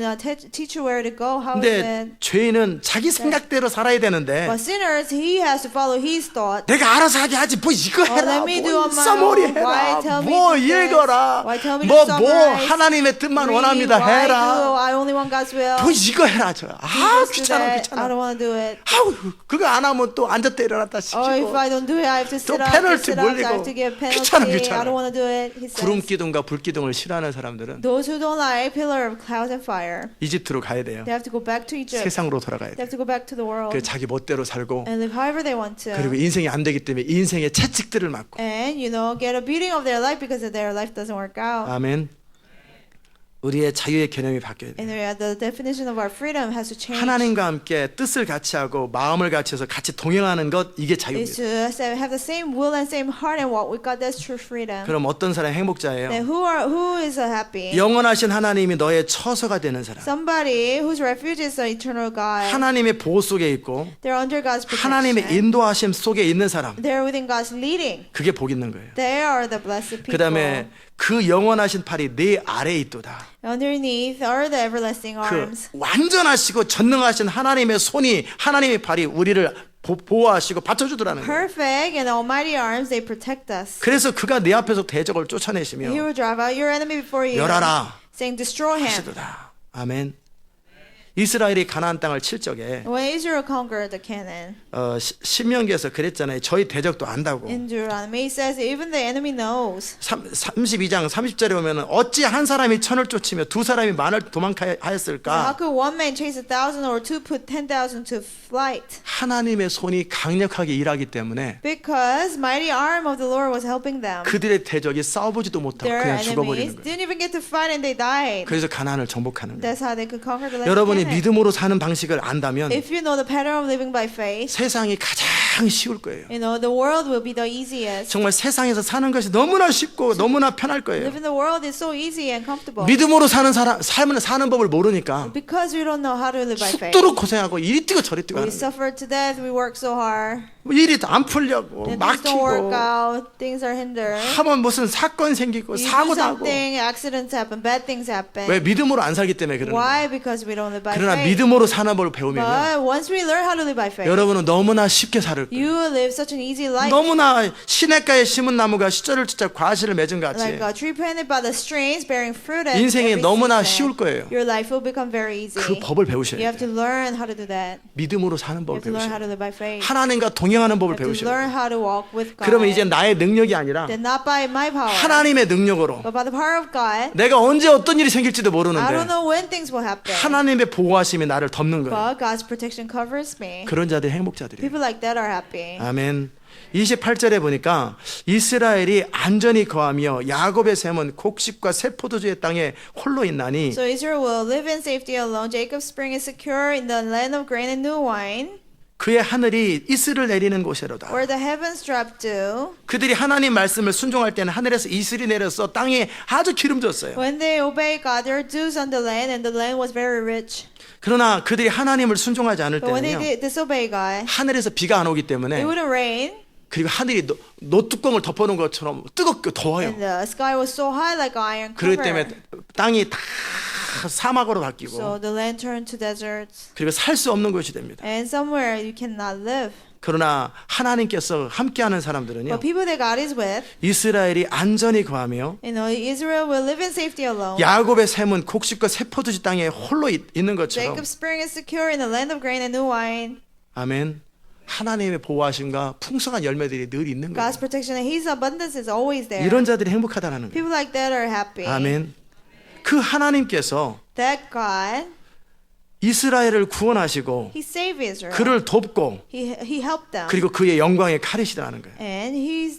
teach you where to go. How is 근데 it? 죄인은 자기 생각대로 살아야 되는데 But sinners, he has to follow his thought. 내가 알아서 하게 하지 뭐 이거 해라, let me do 뭐 on my 써머리 own. 해라, Why tell me 뭐 to do this? 읽어라, Why tell me to 뭐 summarize? 하나님의 뜻만 Read. 원합니다 Why 해라. do I only want God's will? 뭐 이거 해라 저. Just do 귀찮아 that. I 귀찮아. don't want to do it. 아우 그거 안 하면 또 앉았다 일어났다 Oh, if 시키고 I don't do it, I have to sit 또 up. 페널티 I have 몰리고 to give penalty. 귀찮아, I 귀찮아. don't want to do it. He 구름 says. 기둥과 불 기둥을 싫어하는 사람들은 Those who don't like pillar of cloud and fire, 이집트로 가야 돼요. they have to go back to Egypt. 세상으로 돌아가야 They 돼. have to go back to the world 그 자기 멋대로 살고 and live however they want to. 그리고 인생이 안 되기 때문에 인생의 채찍들을 맞고. And get a beating of their life because their life doesn't work out. 아멘. 우리의 자유의 개념이 바뀌어야 돼. And the definition of our freedom has to change. 하나님과 함께 뜻을 같이 하고 마음을 같이 해서 같이 동행하는 것 이게 Is 자유입니다. to have the same will and same heart and walk with God. That's true freedom. 그럼 어떤 사람이 행복자예요? Then who is happy? 영원하신 하나님이 너의 처소가 되는 사람. Somebody whose refuge is the eternal God. 하나님의 보호 속에 있고 They're under God's protection. 하나님의 인도하심 속에 있는 사람. They're within God's leading. 그게 복 있는 거예요. They are the blessed people. 그다음에 그 영원하신 팔이 내 아래에 있도다. Underneath are the everlasting 그 arms. 완전하시고 전능하신 하나님의 손이 하나님의 팔이 우리를 보호하시고 받쳐주더라는 거예요. Perfect and almighty arms, they protect us. 그래서 그가 내 앞에서 대적을 쫓아내시며 He will drive out your enemy before you, 멸하라 saying, destroy him. 하시도다. 아멘. 이스라엘이 가나안 땅을 칠 적에 When Israel conquered the Canaan, 신명기에서 그랬잖아요. 저희 대적도 안다고. in Deuteronomy, it says, even the enemy knows. 32장 30절에 보면 어찌 한 사람이 천을 쫓으며 두 사람이 만을 How 도망하였을까? could one man chase 1,000 or two put 10,000 to flight? 하나님의 손이 강력하게 일하기 때문에 Because mighty arm of the Lord was helping them. 그들의 대적이 싸워보지도 못하고 Their 그냥 enemies 죽어버리는 거예요. didn't even get to fight and they died. 그래서 가나안을 정복하는 거예요. That's how they could conquer the land of 여러분이 Canaan. 믿음으로 사는 방식을 안다면 If you know the pattern of living by faith, 세상이 가장 쉬울 거예요. the world will be the easiest. 정말 세상에서 사는 것이 너무나 쉽고 너무나 편할 거예요. Live in the world is so easy and comfortable. 믿음으로 삶을 사는 법을 모르니까 Because we don't know how to live by faith. 죽도록 고생하고 이리 뛰고 저리 뛰고 We 하는 거예요. suffer to death, we work so hard. 일이 안 풀려고 And things don't work 막히고 out, things are hindered. 하면 무슨 사건 생기고 You do 사고 나고. something, accidents happen, bad things happen. 왜 믿음으로 안 살기 때문에 그러는 거예요. Why? Because we don't live by 그러나 faith. 믿음으로 사는 법을 배우면 But once we learn how to live by faith, 여러분은 너무나 쉽게 살 거예요. you will live such an easy life. 너무나 시냇가에 심은 나무가 시절을 쫓아 과실을 맺은 같이 Like a tree planted by the streams, bearing fruit at 인생이 every 너무나 season. 쉬울 거예요. Your life will become very easy. 그 법을 배우셔야 You have 돼요. to learn how to do that. 믿음으로 사는 You 법을 have to learn how 배우셔야 to 돼요. live by faith. 하나님과 동행하는 법을 You have to 배우셔야 learn 돼요. how to walk with God. 그러면 이제 나의 능력이 아니라 Then not by my power, 하나님의 능력으로 but by the power of God. 내가 언제 어떤 일이 생길지도 I don't 모르는데 know when things will happen. 하나님의 보호하심이 나를 덮는 거예요. But God's protection covers me. 그런 자들이 행복자들이에요. People like that are happy. 아멘. 28절에 보니까 이스라엘이 안전히 거하며 야곱의 샘은 곡식과 새 포도주의 땅에 홀로 있나니 So Israel will live in safety alone. Jacob's spring is secure in the land of grain and new wine, 그의 하늘이 이슬을 내리는 곳이로다. where the heavens drop dew. 그들이 하나님 말씀을 순종할 때는 하늘에서 이슬이 내려서 땅에 아주 기름졌어요. When they obey God, there are dews on the land, and the land was very rich. 그러나 그들이 하나님을 순종하지 않을 But when they 때는요. disobey God, 하늘에서 비가 안 오기 it 때문에 wouldn't rain, 그리고 하늘이 노뚜껑을 덮어놓은 것처럼 뜨겁고 더워요. and the sky was so high like iron 그렇기 cover. 때문에 땅이 다 사막으로 So 바뀌고 the land turned to deserts, 그리고 살 수 없는 곳이 됩니다. and somewhere you cannot live. 그러나 하나님께서 함께하는 사람들은요. But people that God is with, 이스라엘이 안전히 거하며 Israel will live in safety alone. 야곱의 샘은 곡식과 새 포도주 땅에 홀로 있는 것처럼 Jacob's spring is secure in the land of grain and new wine. 아멘. 하나님의 보호하심과 풍성한 열매들이 늘 있는 거예요. God's protection and His abundance is always there. 이런 자들이 행복하다는 거예요. People like that are happy. 아멘. 그 하나님께서 That God 이스라엘을 구원하시고 He saved Israel. 그를 돕고 He helped them. 그리고 그의 영광의 칼이시라는 거예요. And he's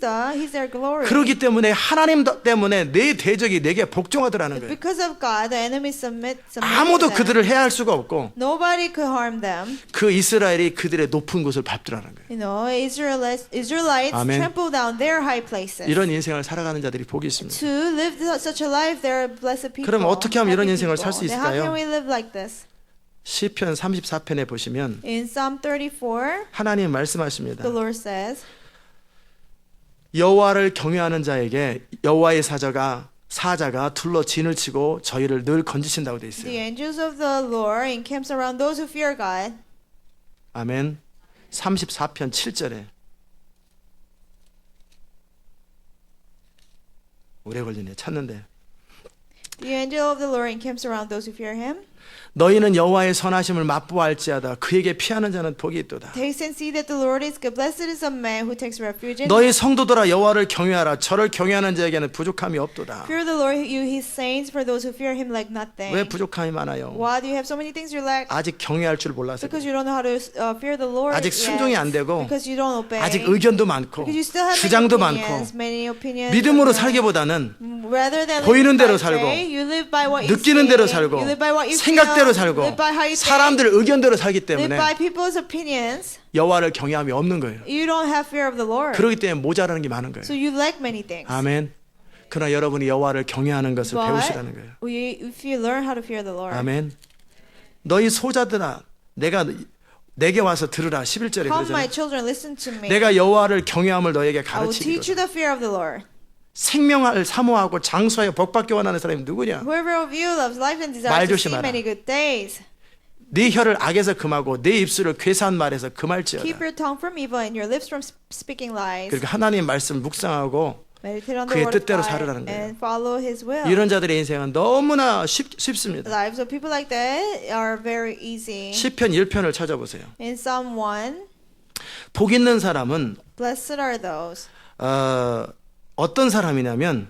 their glory. 그렇기 때문에 하나님 때문에 내 대적이 내게 복종하더라는 거예요. Because of God, the enemy submit 아무도 to them. 그들을 해할 수가 없고 Nobody could harm them. 그 이스라엘이 그들의 높은 곳을 밟더라는 거예요. You know, Israelites 아멘. trample down their high places. 이런 인생을 살아가는 자들이 복이 있습니다. To live such a life, they're blessed people. 그럼 어떻게 하면 이런 happy 인생을 people. 살 수 Then how 있을까요? can we live like this? 시편 34편에 보시면 In Psalm 34, 하나님 말씀하십니다. the Lord says, 여호와를 경외하는 자에게 여호와의 사자가 둘러 진을 치고 저희를 늘 건지신다고 돼 the 있어요. angels of the Lord encamps around those who fear God. 아멘. 34편 7절에 오래 걸리네 찾는데 The angel of the Lord encamps around those who fear him. 너희는 여호와의 선하심을 맛보아할지어다 그에게 피하는 자는 복이 있도다. Taste and see that the Lord is good. Blessed is a man who takes refuge in 너희 성도들아 여호와를 경외하라 저를 경외하는 자에게는 부족함이 없도다. Fear the Lord, you his saints, for those who fear him like nothing. 왜 부족함이 많아요? Why do you have so many things you lack? 아직 경외할 줄 몰라서 Because you don't know how to fear the Lord. 아직 순종이 안 되고 Because you don't obey. 아직 의견도 많고 Because you still have 주장도 many opinions, 많고 many opinions. 믿음으로 살기보다는 Rather than 보이는 live 대로 by 살고, faith, you live by what you 느끼는 see. 대로 살고 You live by what you 생각대로 feel. 살고 Live by how you think. 사람들 의견대로 살기 Live 때문에 by people's opinions. 여호와를 경외함이 없는 거예요. You don't have fear of the Lord. 그렇기 때문에 모자라는 게 많은 거예요. So you lack many things. 아멘. 그러나 여러분이 여호와를 경외하는 것을 But 배우시라는 거예요. if you learn how to fear the Lord. 아멘. 너희 소자들아 내게 와서 들으라. 11절에 Come, my 그러잖아요. children, listen to me. 내가 여호와를 경외함을 너에게 I will teach you 가르치리로다. the fear of the Lord. 생명을 사모하고 장수하여 복받기 원하는 사람이 누구냐? Whoever of you loves life and 말 desires to see 조심하라. many good days. 네 혀를 악에서 금하고 내 입술을 괴사한 말에서 Keep 금할지어다. your tongue from evil and your lips from speaking lies. 그러니까 하나님 말씀 묵상하고 Meditate on the 그의 word of 뜻대로 God 살으라는 거예요. and follow His will. 이런 자들의 인생은 너무나 쉽습니다. Lives of people like that are very easy. 시편 1편을 찾아보세요. In Psalm 1, 복 있는 사람은 blessed are those 어떤 사람이냐면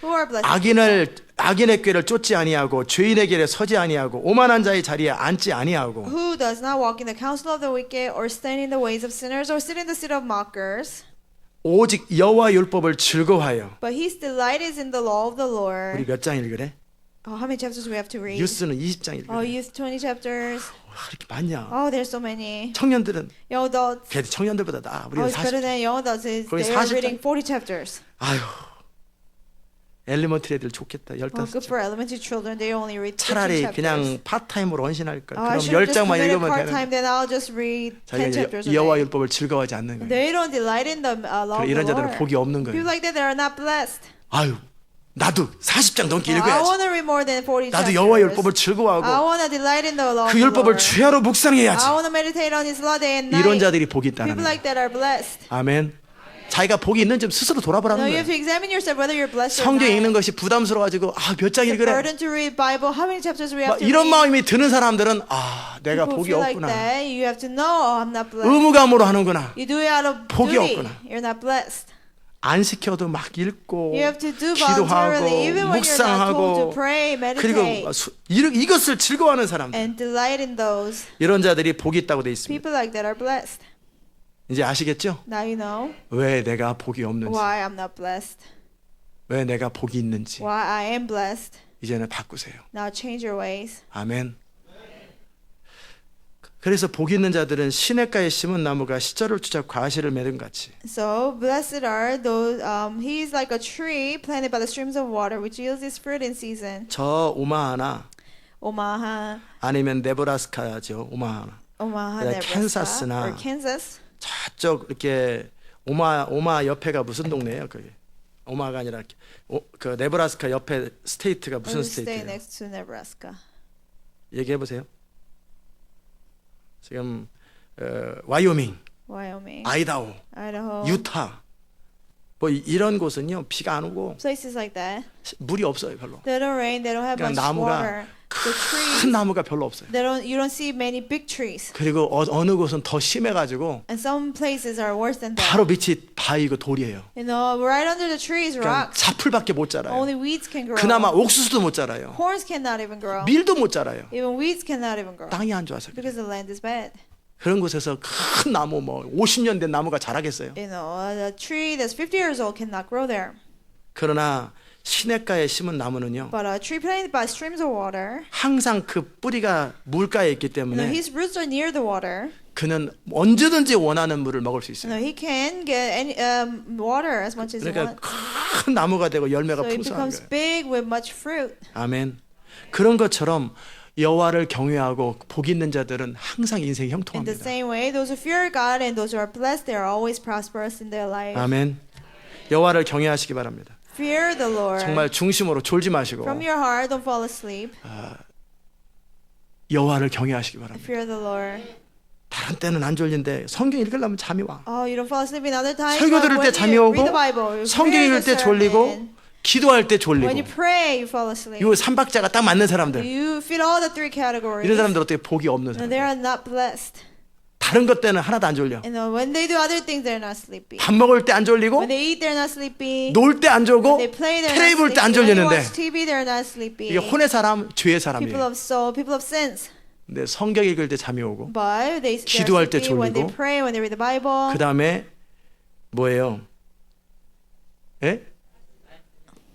who are blessed. 악인의 꾀를 쫓지 아니하고 죄인의 길에 서지 아니하고 오만한 자의 자리에 앉지 아니하고 Who does not walk in the counsel of the wicked or stand in the ways of sinners or sit in the seat of mockers. 오직 여호와 율법을 즐거워하여. But his delight is in the law of the Lord. 우리 몇 장 읽으래? Oh, how many chapters we have to read? 유스는 20장 읽으래. Oh, youth 20 chapters. 이렇게 많냐? Oh, there's so many. 청년들은 Young adults. 걔들 청년들보다 나. Oh, 우리는 it's better 40장. than young adults. 거기 They are 40 reading 40 chapters. 아유. 엘리먼트리 애들 좋겠다. Oh, good 15장. for elementary children. They only read 15 차라리 chapters. 그냥 파트타임으로 언신할 걸. Oh, I 그럼 should have just 10장만 committed 읽으면 part-time. 되는. Then I'll just read 10 자기가 chapters a 여호와 day. 율법을 즐거워하지 않는 거예요. They don't delight in the law of the 이런 자들은 Lord. 복이 없는 People 거예요. like that, they are not blessed. 아유, 나도 40장 넘게 I 읽어야지. want to read more than 40 나도 chapters. 여호와 율법을 I 즐거워하고 want to delight in the law 그 of the 율법을 Lord. 죄하러 묵상해야지. I want to meditate on His law day and night. 이런 자들이 복이 있다는 People 거예요. like that are blessed. 아멘. 자기가 복이 있는지 스스로 No, 돌아보라는 you have to 거예요. examine yourself whether you're blessed or 성경 읽는 not. 것이 부담스러워가지고 몇 장 It's a 읽으래. burden to read Bible. How many chapters we have 막 to 이런 read? 마음이 드는 사람들은 내가 People 복이 feel like 없구나. that. You have to know, I'm not blessed. 의무감으로 하는구나. You do it out of 복이 duty. 없구나. You're not blessed. 안 시켜도 막 읽고 You have to do 기도하고 voluntarily, even when you're not told to 묵상하고 pray, 그리고 meditate, 이것을 즐거워하는 사람들. and delight in those. 이런 자들이 복이 있다고 돼 있습니다. People like that are blessed. 이제 아시겠죠? Now you know 왜 내가 복이 없는지, why I'm not blessed, 왜 내가 복이 있는지 why I am blessed. 이제는 바꾸세요. Now change your ways. 아멘. 그래서 복 있는 자들은 시냇가에 심은 나무가 시절을 추잡 과실을 맺은 같이. So blessed are those. He is like a tree planted by the streams of water, which yields its fruit in season. 저 오마하나 Omaha, 아니면 네브라스카죠. 오마하나. Nebraska, 캔사스나 or Kansas. 저쪽 이렇게 오마 옆에가 무슨 동네예요? 그게 오마가 아니라 그 네브라스카 옆에 스테이트가 무슨 Or stay 스테이트예요? next to Nebraska. 얘기해 보세요. 지금 와이오밍, Wyoming, 아이다호, Idaho. 유타 뭐 이런 곳은요 비가 안 오고 Places like that. 물이 없어요 별로. They don't rain. They don't have 그냥 much water. 나무가 The trees, 큰 나무가 별로 없어요. you don't see many big trees. 그리고 어느 곳은 더 심해가지고 And some places are worse than that. 바로 밑이 바위고 돌이에요. You know, right under the trees, 그러니까 rocks. 잡풀밖에 못 자라요. Only weeds can grow. 그나마 옥수수도 못 자라요. Corns cannot even grow. 밀도 못 자라요. Even weeds cannot even grow. 땅이 안 좋아서. Because the land is bad. 그런 곳에서 큰 나무 50년 된 나무가 자라겠어요. You know, a tree that's 50 years old cannot grow there. 그러나 시냇가에 심은 나무는요. But a tree planted by streams of water, 항상 그 뿌리가 물가에 있기 you know, 때문에 his roots are near the water. 그는 언제든지 원하는 물을 먹을 수 You 있어요. know, he can get any water as much as he 그러니까 wants. 큰 나무가 되고 열매가 So it 풍성한 becomes 거예요. big with much fruit. 아멘. 그런 것처럼 여호와를 경외하고 복 있는 자들은 항상 인생이 In the 형통합니다. same way, those who fear God and those who are blessed, they are always prosperous in their life. 아멘. 여호와를 경외하시기 바랍니다. Fear the Lord. 정말 중심으로 졸지 마시고 From your heart, don't fall asleep. 여호와를 경외하시기 바랍니다. Fear the Lord. 다른 때는 안 졸린데 성경 읽으려면 잠이 와. Oh, you don't fall asleep in other times. 설교 but 들을 때 when 잠이 you 오고 read the Bible, 성경 read 읽을 the 때 졸리고 sermon, 기도할 때 when you 졸리고 pray, you fall asleep. 이 삼박자가 딱 맞는 사람들 You fit all the three categories. 이런 사람들 어떻게 복이 없는 And they 사람들 are not blessed. 다른 것 때는 하나도 안 졸려. And when they do other things, they're not sleepy. 밥 먹을 때 안 졸리고 When they eat, they're not sleepy. 놀 때 안 졸고 When they play, they're 테레비 not 볼 때 안 sleepy. When they 졸리는데 watch TV, they're not sleepy. 이게 혼의 사람, 죄의 People 사람이에요. of soul, people of sins. 근데 성경 읽을 때 잠이 오고 But they're 기도할 때 sleepy when they 졸리고 pray, when they read the Bible. 그 다음에 뭐예요? 예?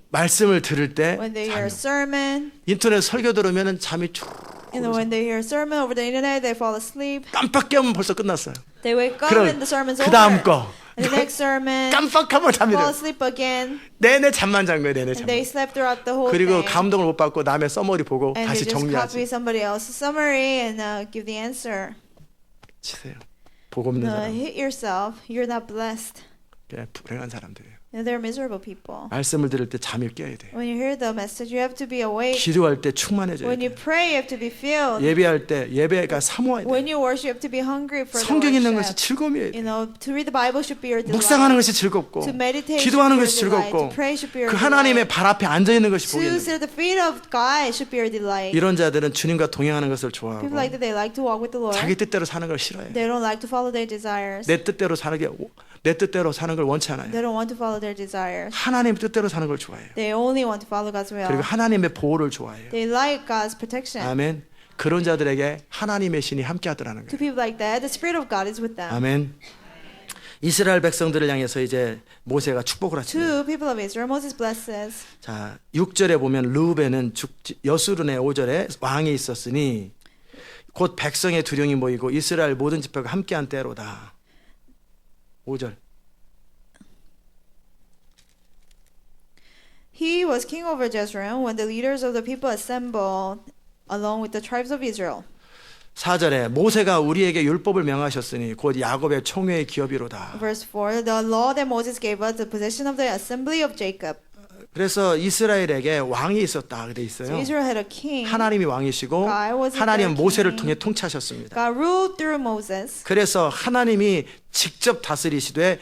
말씀을 들을 때 When they 잠이 hear a 오고. sermon. 인터넷 설교 들으면 잠이 쭉 You know, when they hear a sermon over the internet, they fall asleep. 깜빡 깨면 벌써 끝났어요. They wake up 그럼 and the sermon's 그 다음 over. 거 And the next sermon, 깜빡하면 잠이 fall 들어요. asleep again. 내내 잠만 잔 거예요. 내내 And 잠. they slept throughout the whole 그리고 day. 감동을 못 받고 남의 써머리 보고 And 다시 they just copy 정리하지. somebody else's summary and give the answer. 치세요. 복 없는 No, 사람. hit yourself. You're not blessed. 그냥 불행한 사람들이에요. And they're miserable people. 말씀을 들을 때 잠이 깨야 돼요. When you hear the message, you have to be awake. 기도할 때 충만해져야 When you 돼요. pray, you have to be filled. 예배할 때 예배가 사모해야 돼요. When you worship, you have to be hungry for the 성경 읽는 것이 worship. 즐거움이에요. You know, to read the Bible should be your delight. 묵상하는 것이 즐겁고 To meditate 기도하는 should be 것이 your delight. 즐겁고 To pray should be your 그 delight. 하나님의 발 앞에 앉아 있는 것이 To 복이에요. sit at the feet of God should be your delight. 이런 자들은 주님과 동행하는 것을 좋아하고 People like that, they like to walk with the Lord. 자기 뜻대로 사는 걸 싫어해요. They don't like to follow their desires. 내 뜻대로 사는 게 내 뜻대로 사는 걸 원치 않아요. They don't want to follow their desires. 하나님 뜻대로 사는 걸 좋아해요. They only want to follow God's will. 그리고 하나님의 보호를 좋아해요. They like God's protection. 아멘. 그런 자들에게 하나님의 신이 함께 하더라는 To 거예요. people like that, the Spirit of God is with them. 아멘. 이스라엘 백성들을 향해서 이제 모세가 축복을 하십니다. To people of Israel, Moses blesses. 자, 6절에 보면 르우벤은 여수른의 5절에 왕이 있었으니 곧 백성의 두령이 모이고 이스라엘 모든 지파가 함께한 때로다. 5절. He was king over Jezreel when the leaders of the people assembled along with the tribes of Israel. 4절에 모세가 우리에게 율법을 명하셨으니 곧 야곱의 총회의 기업이로다. Verse 4, the law that Moses gave us, the possession of the assembly of Jacob. 그래서 이스라엘에게 왕이 있었다 그래 So 있어요. Israel had a king. 하나님이 왕이시고 God was 하나님은 their 모세를 king. 통해 통치하셨습니다. God ruled through Moses. 그래서 하나님이 직접 다스리시되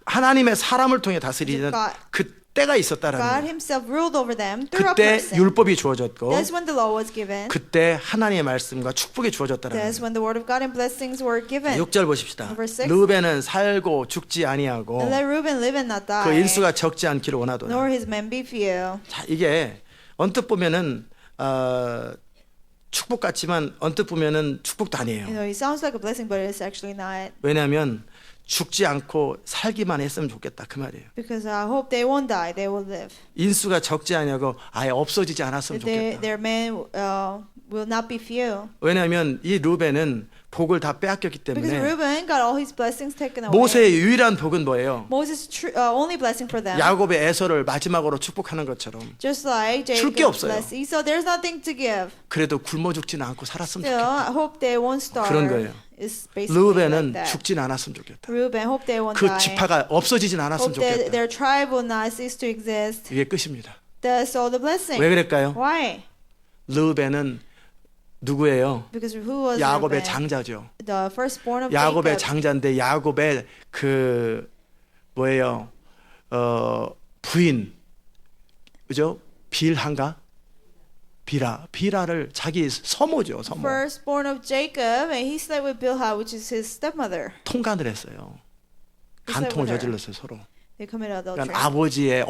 하나님의 사람을 통해 다스리는 God- 그 때가 있었다라는 God 거예요. himself ruled over them through a 그때 person. 율법이 주어졌고 That's when the law was given. 그때 하나님의 말씀과 축복이 주어졌다라는 That's 거예요. when the word of God and blessings were given. 6절 보십시다. Verse 6. 르우벤은 살고 죽지 아니하고 And let Reuben live and not die, 그 일수가 적지 않기를 원하도다. nor his men be few. 자, 이게 언뜻 보면은 축복 같지만 언뜻 보면은 축복도 You 아니에요. know, it sounds like a blessing, but it's actually not. 왜냐하면 죽지 않고 살기만 했으면 좋겠다 그 말이에요. Because I hope they won't die; they will live. 인수가 적지 아니하고 아예 없어지지 않았으면 좋겠다. Their men will not be few. 왜냐하면 이 르벤은 복을 다 빼앗겼기 Because 때문에 Reuben got all his blessings taken away. 모세의 유일한 복은 뭐예요? Moses' only blessing for them. 야곱의 에서를 마지막으로 축복하는 것처럼 Just like 줄게 Jacob 없어요. blessed Esau, there's nothing to give. 그래도 굶어 죽지는 않고 살았으면 Still, 좋겠다. I hope they won't starve. 그런 거예요. It's basically like 르벤은 that. 죽진 않았으면 좋겠다. Reuben, hope they won't 그 die. 지파가 없어지진 않았으면 Hope that 좋겠다. their tribe will not cease to exist. 이게 끝입니다. That's all the blessing. 왜 그럴까요? Why? 르벤은 누구예요? Because who was 야곱의 Reuben? 장자죠. The firstborn of 야곱의 Jacob. 장자인데 야곱의 그 뭐예요? 부인 그죠? 빌한가? 비라를 자기 서모죠. 서모. firstborn of Jacob, and he slept with Bilhah, which is his stepmother. 통간을 했어요. 간통을 저질렀어요 서로. They committed adultery. 그러니까 아버지의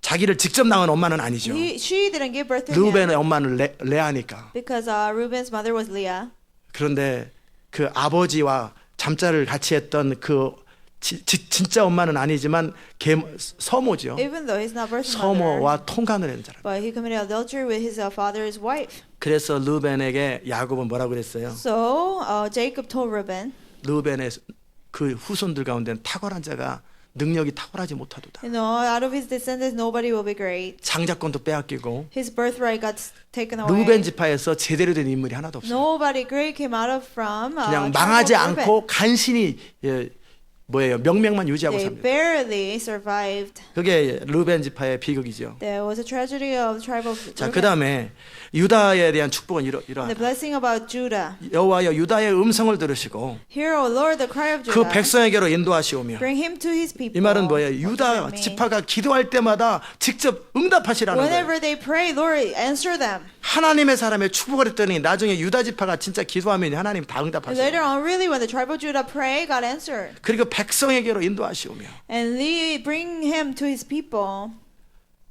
자기를 직접 낳은 엄마는 아니죠. She didn't give birth to him 르우벤의 엄마는 레아니까. because Reuben's mother was Leah. 그런데 그 아버지와 잠자를 같이 했던 그 진짜 엄마는 아니지만 서모죠. Even though he's not birth mother, 서모와 통간을 한 사람. but he committed adultery with his father's wife. 그래서 르우벤에게 야곱은 뭐라고 그랬어요? So Jacob told Reuben, 르우벤의 그 후손들 가운데는 탁월한 자가 능력이 탁월하지 못하도다. you know, out of his descendants, nobody will be great. 장자권도 빼앗기고 His birthright got taken away. 르우벤 지파에서 제대로 된 인물이 하나도 없어요. Nobody great came out of from. 그냥 tribe 망하지 of Reuben. 않고 간신히 명맥만 유지하고 They 삽니다. barely survived. 그게 르우벤 지파의 비극이죠. There was a tragedy of the tribe of 자, Reuben. 그다음에 유다에 대한 축복은 The 이러한 blessing about Judah. 여호와여 유다의 음성을 들으시고 Hear, O Lord, the cry of 그 Judah. 백성에게로 인도하시오며. Bring him to his people. 이 말은 뭐예요? What does 유다 that mean? 지파가 기도할 때마다 직접 응답하시라는 거예요. Whenever they pray, Lord, answer them. 하나님의 사람의 축복을 했더니 나중에 유다 지파가 진짜 기도하면 하나님 다 And 응답하시고 later on, really, when the tribe of Judah prayed, God answered. 그리고 백성에게로 인도하시오며. And they bring him to his people.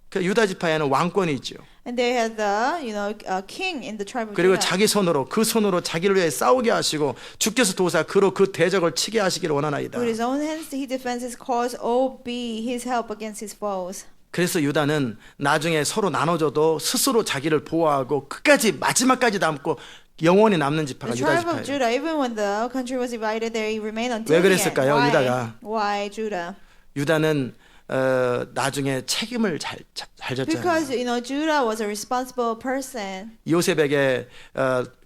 그 유다 지파에는 왕권이 있죠. And they had the, a king in the tribe of 그리고 Judah. 자기 손으로 그 손으로 자기를 위해 싸우게 하시고 주께서 도우사 그로 그 대적을 치게 하시기를 원하나이다. With his own hands he defends his cause. Oh, be his help against his foes. 그래서 유다는 나중에 서로 나눠줘도 스스로 자기를 보호하고 끝까지 마지막까지 남고 영원히 남는 지파가 The 유다 tribe of 지파예요. Judah, even when the country was divided, they remained until 왜 the end. 그랬을까요, Why? 유다가? Why Judah? 유다는 나중에 책임을 잘 졌잖아요. Because Judah was a responsible person. 요셉에게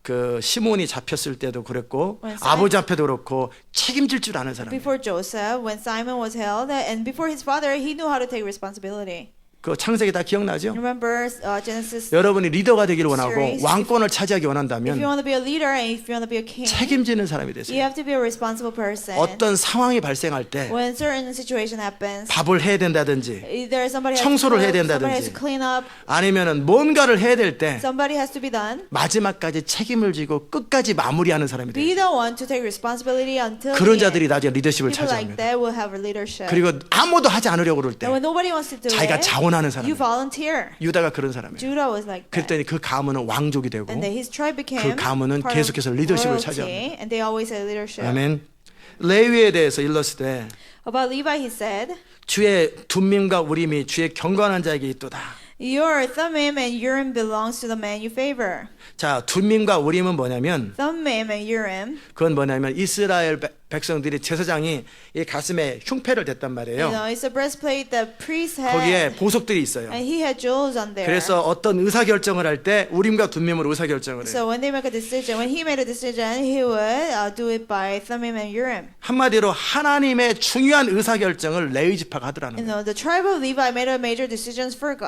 그 시몬이 잡혔을 때도 그랬고 When 아버지 앞에도 그렇고 책임질 줄 아는 사람이에요. Before Joseph, when Simon was held, and before his father, he knew how to take responsibility. 그 창세기 다 기억나죠? Remember Genesis. 여러분이 리더가 되기를 원하고 Series. 왕권을 차지하기 If you 원한다면 want to be a leader and if you want to be a king, 책임지는 사람이 you 되세요. have to be a responsible person. 어떤 상황이 발생할 때 When certain situation happens, 밥을 해야 된다든지 either somebody has 청소를 to 해야 cook, somebody 된다든지 has to clean up, 아니면은 뭔가를 해야 될 때 somebody has to be done. 마지막까지 책임을 지고 끝까지 마무리하는 사람이 Be 돼요. the one to take responsibility until 그런 the end. 자들이 나중에 리더십을 People like 차지합니다. that will have a leadership. 그리고 아무도 하지 않으려고 그럴 때 And when nobody wants to do 자기가 it, 자원하는 you 사람이에요. volunteer. 유다가 그런 사람이에요. Judah was like that. 그랬더니 그 가문은 왕족이 되고 And then his tribe became 그 가문은 part 계속해서 of 리더십을 royalty, 차지합니다. and they always had leadership. 아멘. 레위에 대해서 일렀을 때 About Levi, he said, 주의 둠밈과 우림이 주의 경건한 자에게 있도다. Your Thummim and Urim belongs to the man you favor. 자, 둠밈과 우림은 뭐냐면 Thummim and Urim, 그건 뭐냐면 이스라엘 백성들이 제사장이 이 가슴에 흉패를 댔단 말이에요. it's a breastplate the priest 거기에 had, 보석들이 있어요. and he had jewels on there. 그래서 어떤 의사 결정을 할 때 우림과 둠밈으로 의사 결정을 해요. So when they make a decision, when he made a decision, he would do it by Thummim and Urim. 한마디로 하나님의 중요한 의사 결정을 레위 지파가 하더라는 거예요. The tribe of Levi made a major decisions for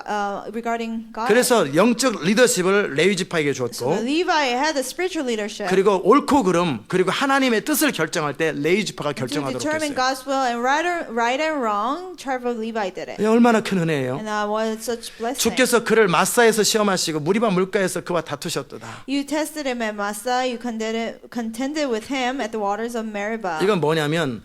regarding God. 그래서 영적 리더십을 레위 지파에게 So 줬고 Levi had the spiritual leadership. 그리고 옳고 그름 그리고 하나님의 뜻을 결정할 때 레위 지파가 To 결정하도록 determine 했어요. God's will and right and wrong, tribe of Levi did it. 얼마나 큰 은혜예요. And was such blessing. 주께서 그를 마사에서 시험하시고 무리바 물가에서 그와 다투셨도다. You tested him at Massa. You contended with him at the waters of Meribah. 이건 뭐냐면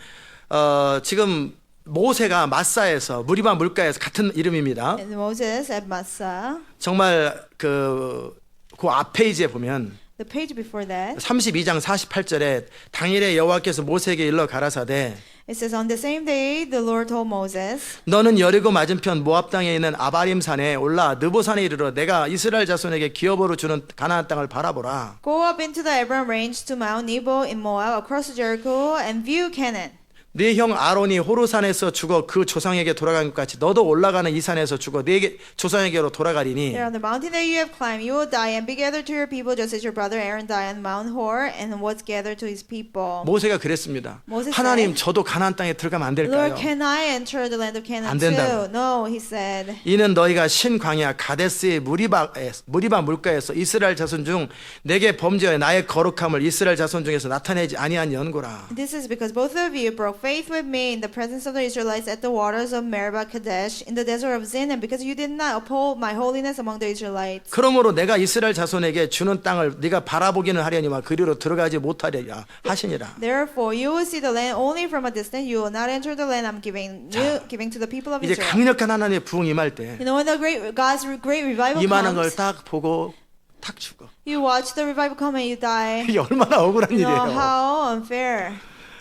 지금 모세가 마사에서 무리바 물가에서 같은 이름입니다. And Moses at Massa. 정말 그 앞페이지에 보면 The page before that, 32장 48절에 당일에 여호와께서 모세에게 일러 가라사대 it says, On the same day, the Lord told Moses, 너는 여리고 맞은편 모압 땅에 있는 아바림 산에 올라 느보산에 이르러 내가 이스라엘 자손에게 기업으로 주는 가나안 땅을 바라보라. Go up into the Hebron range to Mount Nebo in Moab, across Jericho, and view Canaan. 네 형 아론이 호르산에서 죽어 그 조상에게 돌아간 것 같이 너도 올라가는 이 산에서 죽어 네 조상에게로 돌아가리니 There on the mountain that you have climbed, you will die and be gathered to your people, just as your brother Aaron died on Mount Hor and was gathered to his people. 모세가 그랬습니다. Moses 하나님 said, 저도 가나안 땅에 들어가면 안 될까요? Lord, can I enter the land of Canaan 안 된다고. too? No, he said. 이는 너희가 신 광야 가데스의 무리바 물가에서 이스라엘 자손 중 내게 범죄하여 나의 거룩함을 이스라엘 자손 중에서 나타내지 아니한 연고라. This is because both of you broke faith with me in the presence of the Israelites at the waters of Meribah Kadesh in the desert of Zin, and because you did not uphold my holiness among the Israelites. 그러므로 내가 이스라엘 자손에게 주는 땅을 네가 바라보기는 하려니와 그리로 들어가지 못하리라 하시니라. Therefore, you will see the land only from a distance. You will not enter the land I'm giving to the people of 이제 Israel. 강력한 하나님의 부흥이 임할 때 You know when the God's great revival 임하는 걸 comes, 딱 보고 탁 죽어. you watch the revival come and you die. 이게 얼마나 억울한 You know 일이에요. how unfair.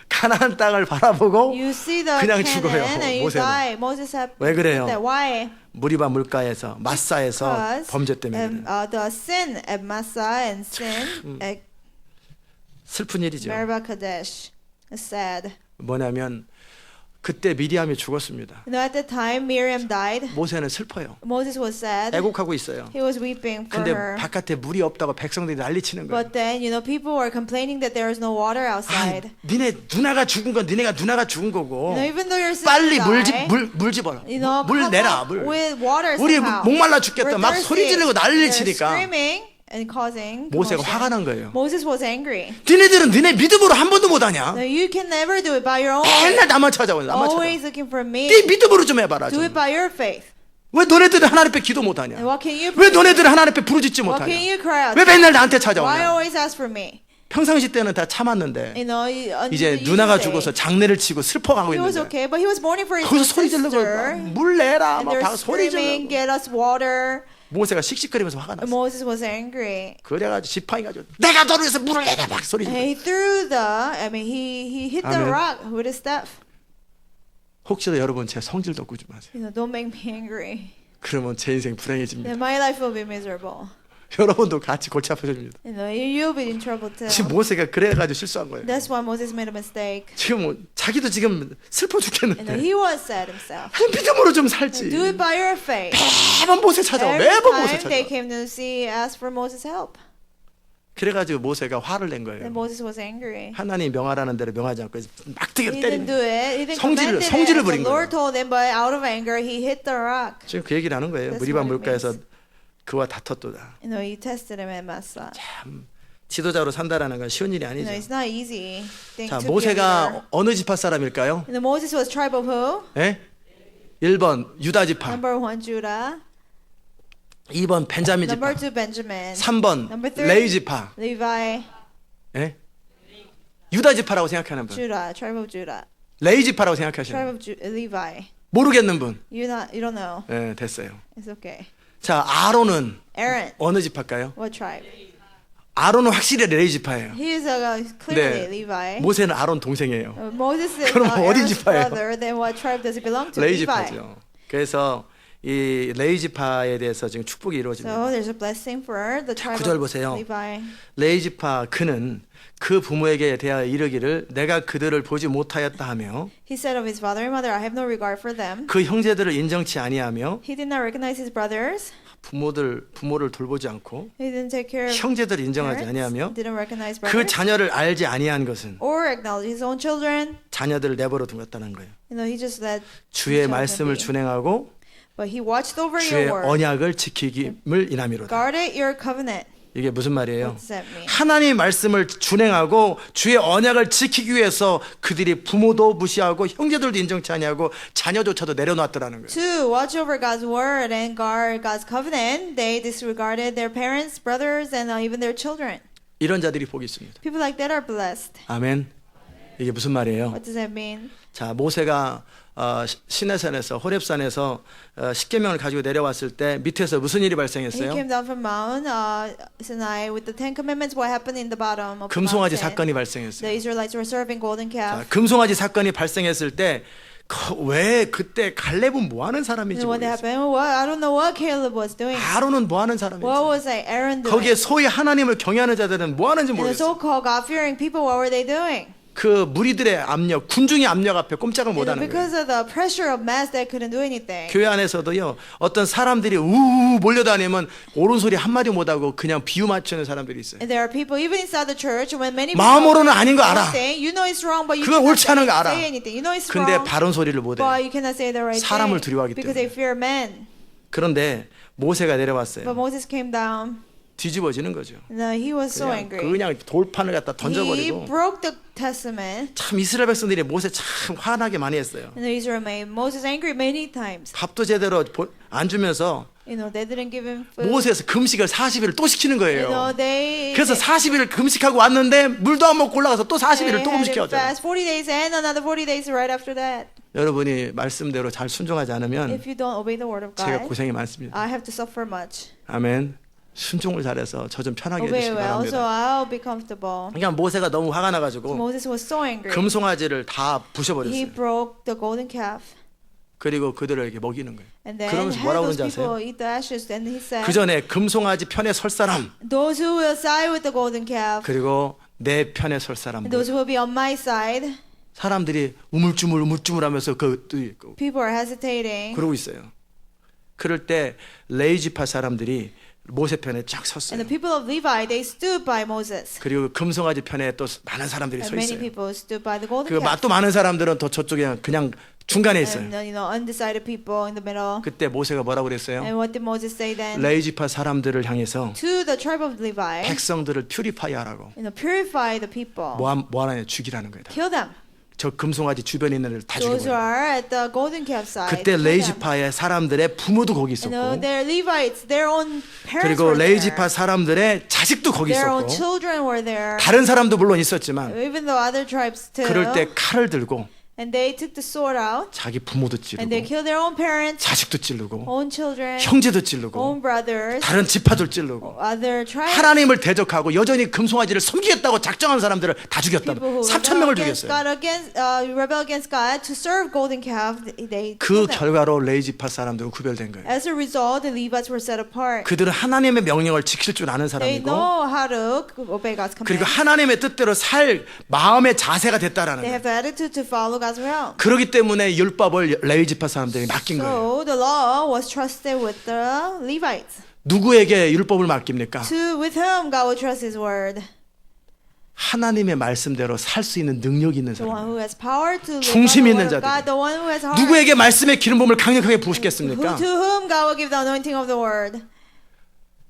가나안 땅을 바라보고 You see the 그냥 Canaan 죽어요, and you 모세는. die. Moses had 왜 그래요? that. Why? 무리바 물가에서 마사에서 Because 범죄 때문에 the sin at Massah and sin at 슬픈 일이죠. Meribah Kadesh is sad. 뭐냐면 그때 미리암이 죽었습니다. You know, at the time Miriam died, 모세는 슬퍼요. Moses was sad. 애곡하고 있어요. He was weeping for 근데 her. 바깥에 물이 없다고 백성들이 난리치는 거예요. But then, you know, people were complaining that there is no water 아, outside. 니네 누나가 죽은 건 니네가 누나가 죽은 거고 You know, even though your sister 빨리 died, 물 집어라. you know, 물 come 내라. up 물. with water 우리 somehow. 목말라 죽겠다. We're 막 소리 thirsty. 지르고 난리를 They're 치니까 screaming and causing 모세가 commotion. 화가 난 거예요. Moses was angry. 니네들은 니네 믿음으로 한 번도 못하냐? No, you can never do it by your own 맨날 faith. 나만 찾아와. 나만 찾아와. Always looking for me. 네 믿음으로 좀 해봐라. Do 좀. it by your faith. 왜 너네들은 하나님 앞에 기도 And 못하냐? what can you 왜 pray? 너네들은 하나님 앞에 부르짖지 What can 못하냐? you cry out? 왜 맨날 나한테 Why 찾아오냐? always ask for me? 평상시 때는 다 참았는데 You know, 이제 누나가 죽어서 장례를 치고 슬퍼가고 he was 있는데 okay, but he was mourning for his 거기서 소리 지르고 sister. 물 내라 And 막 they're 소리 screaming, 지르고 get us water. 모세가 씩씩거리면서 화가 났어. Moses was angry. 그래가지고 지팡이 가지고 내가 너를 위해서 물을 내라 막 소리 And 지르고. he threw he hit the Amen. rock with his staff. 혹시라도 여러분 제 성질 덮고 좀 하세요. You know, don't make me angry. 그러면 제 인생 불행해집니다. Then my life will be miserable. 여러분도 같이 골치 아파집니다. You know, you'll be in trouble too. 지금 모세가 그래가지고 실수한 거예요. That's why Moses made a mistake. 지금 뭐 자기도 지금 슬퍼 You know, 죽겠는데 he was sad himself. 아니, 믿음으로 좀 살지. Do it by your faith. 매번 모세 찾아와. Every 매번 모세 time they 찾아와. came to see, ask for Moses' help. 그래가지고 모세가 화를 낸 거예요. Then Moses was angry. 하나님 명하라는 대로 명하지 않고 막대기로 He 때리는 didn't do 거예요. it. He didn't 성질을- command it. 성질을 as 부린 The Lord 거예요. told him, but out of anger, he hit the rock. 지금 그 얘기를 하는 거예요. That's 무리바 what it 물가에서 means. 그와 다퉜도다. You know, he tested him at Massah. 지도자로 산다라는 건 쉬운 일이 You know, 아니죠. it's not easy thing 자, to be a leader. 모세가 어느 지파 사람일까요? You know, Moses was tribe of who? 예? 1번 유다 지파, Number 1, Judah. 2번 벤자민 Number 지파, 2, Benjamin. 3번 Number 3, 레위 지파. Levi. 예? 유다 지파라고 생각하는 분, Judah, tribe of Judah. 레위 지파라고 생각하시는 Tribe 분, of Levi. 모르겠는 분. You don't know. 예, 됐어요. It's okay. 자, 아론은 Aaron, 어느 지파일까요? what tribe? 아론은 확실히 레위 지파예요. He is clearly 네. Levi. 모세는 아론 동생이에요. Moses is 그럼 어디 Aaron's 지파예요? brother. Then what tribe does he belong to? 레위 Levi. 지파죠. 그래서 이 레위 지파에 대해서 지금 축복이 So 이루어집니다. there's a blessing for the tribe 9절 of 보세요. Levi. 레위 지파 그는 그 부모에게 대하여 이르기를 내가 그들을 보지 못하였다 하며 He said of his father and mother, I have no regard for them. 그 형제들을 인정치 아니하며 He did not recognize his brothers. 부모를 돌보지 않고 He didn't take care of 형제들을 인정하지 parents. 아니하며 Didn't recognize 그 brothers. 자녀를 알지 아니한 것은 Or acknowledge his own children. 자녀들을 내버려 두었다는 거예요. You know, he just let 주의 children 말씀을 be. 준행하고 But he watched over 주의 your word. 언약을 지키김을 인함이로다. Guarded your covenant. 이게 무슨 말이에요? What does that mean? 하나님의 말씀을 준행하고 주의 언약을 지키기 위해서 그들이 부모도 무시하고 형제들도 인정치 아니하고 자녀조차도 내려놨더라는 거예요. To watch over God's word and guard God's covenant, they disregarded their parents, brothers, and even their children. 이런 자들이 복이 있습니다. People like that are blessed. 아멘. 이게 무슨 말이에요? What does that mean? 자, 모세가 시내산에서 호렙산에서 십계명을 가지고 내려왔을 때 밑에서 무슨 일이 He 발생했어요? came down from Mount Sinai with the Ten Commandments. What happened in the bottom of the 금송아지 mountain? 사건이 The 발생했어요. Israelites were serving golden 자, calf. 금송아지 사건이 발생했을 때 왜 그때 갈렙은 뭐 하는 사람인지 And what 모르겠어요. happened? What I don't know what Caleb was doing. 아론은 뭐 하는 사람인지. What was Aaron doing? 거기에 소위 하나님을 경외하는 자들은 뭐 하는지 And the 모르겠어요. so-called God-fearing people, what were they doing? 그 무리들의 압력, 군중의 압력 앞에 꼼짝을 못 하는 거예요. Because of the pressure of mass, they couldn't do anything. 교회 안에서도요, 어떤 사람들이 우우 몰려다니면 옳은 소리 한마디 못하고 그냥 비유 맞추는 사람들이 있어요. And there are people even inside the church when many people 마음으로는 아닌 거 알아. saying, you know it's wrong, but you 그건 cannot 옳지 않은 거 알아. say anything. You know it's 근데 wrong, 바른 소리를 못 but 해. you cannot say the right 사람을 thing 두려워하기 because 때문에. they fear men. 그런데 모세가 But 내려왔어요. Moses came down. 뒤집어지는 거죠. No, he was so angry. 그냥 돌판을 갖다 He 던져버리고. broke the testament. 참 이스라엘 백성들이 모세 참 화나게 많이 했어요. And the Israel made Moses angry many times. 밥도 제대로 안 주면서 They didn't give him food. 모세에서 금식을 40일을 또 시키는 거예요. They 그래서 40일을 금식하고 왔는데 물도 안 먹고 올라가서 또 40일을 또 금식해왔잖아요. fast 40 days and another 40 days right after that. 여러분이 말씀대로 잘 순종하지 않으면 If you don't obey the word of 제가 God, 고생이 많습니다. I have to suffer much. 아멘. 순종을 잘해서 저 좀 편하게 Obey 해주시기 well, so 바랍니다. I'll be comfortable. 그러니까 모세가 너무 화가 나가지고 Moses was so angry. 금송아지를 다 He 부셔버렸어요. broke the golden calf. 그리고 그들에게 먹이는 거예요. And then 그러면서 had 뭐라고 those 그러는지 people 아세요? eat the ashes. And he said, 그 전에 금송아지 편에 설 사람, those who will side with the golden calf, 그리고 내 편에 설 사람. and those who will be on my side. 사람들이 우물쭈물하면서 People are hesitating. 그러고 있어요. 그럴 때 레이지파 사람들이 모세 편에 쫙 And 섰어요. the people of Levi, they stood by Moses. 그리고 금송아지 편에 또 많은 사람들이 And 서 many 있어요. people stood by the golden 그 calf. 또 많은 사람들은 더 저쪽에 그냥 중간에 있어요. And undecided people in the middle. 그때 모세가 뭐라고 그랬어요? And what did Moses say then? 레이지파 사람들을 향해서 To the tribe of Levi, 백성들을 퓨리파이 하라고 purify the people. 뭐 하나요? 죽이라는 거예요. Kill them. 저 금송아지 주변에 있는 애들 다 Those who 죽여버려요. are at the golden calf side. 그때 kill them. 레이지파의 사람들의 부모도 거기 있었고 Their Levites, their own parents 그리고 were there. 레이지파 사람들의 자식도 거기 Their own 있었고 children were there. 다른 사람도 물론 있었지만 Even though other tribes too. 그럴 때 칼을 들고 And they took the sword out. 자기 부모도 And they 찌르고 killed their own parents, 자식도 찌르고 own children, 형제도 찌르고 own brothers, 다른 지파들 찌르고 other tribes. 하나님을 대적하고 여전히 금송아지를 섬기겠다고 작정한 사람들을 다 죽였다. People who 3,000명을 rebel against 죽였어요. God, rebel against God to serve golden calf. They 그 killed them. 결과로 레이지파 사람들은 구별된 거예요. As a result, the Levites were set apart. 그들은 하나님의 명령을 지킬 줄 아는 They 사람이고 know how to obey God's 그리고 command. 하나님의 뜻대로 살 마음의 자세가 됐다라는 They 거예요. have the attitude to follow God's will. 그렇기 때문에 율법을 레위지파 사람들이 맡긴 거예요. So the law was trusted with the Levites. 누구에게 율법을 맡깁니까? With whom God will trust His word. 하나님의 말씀대로 살 수 있는 능력이 있는 The one 사람. who has power to live 중심 on the 있는 word of 자들. God. The one who has heart. 누구에게 말씀의 기름 부음을 강력하게 부으시겠습니까? To whom God will give the anointing of the word.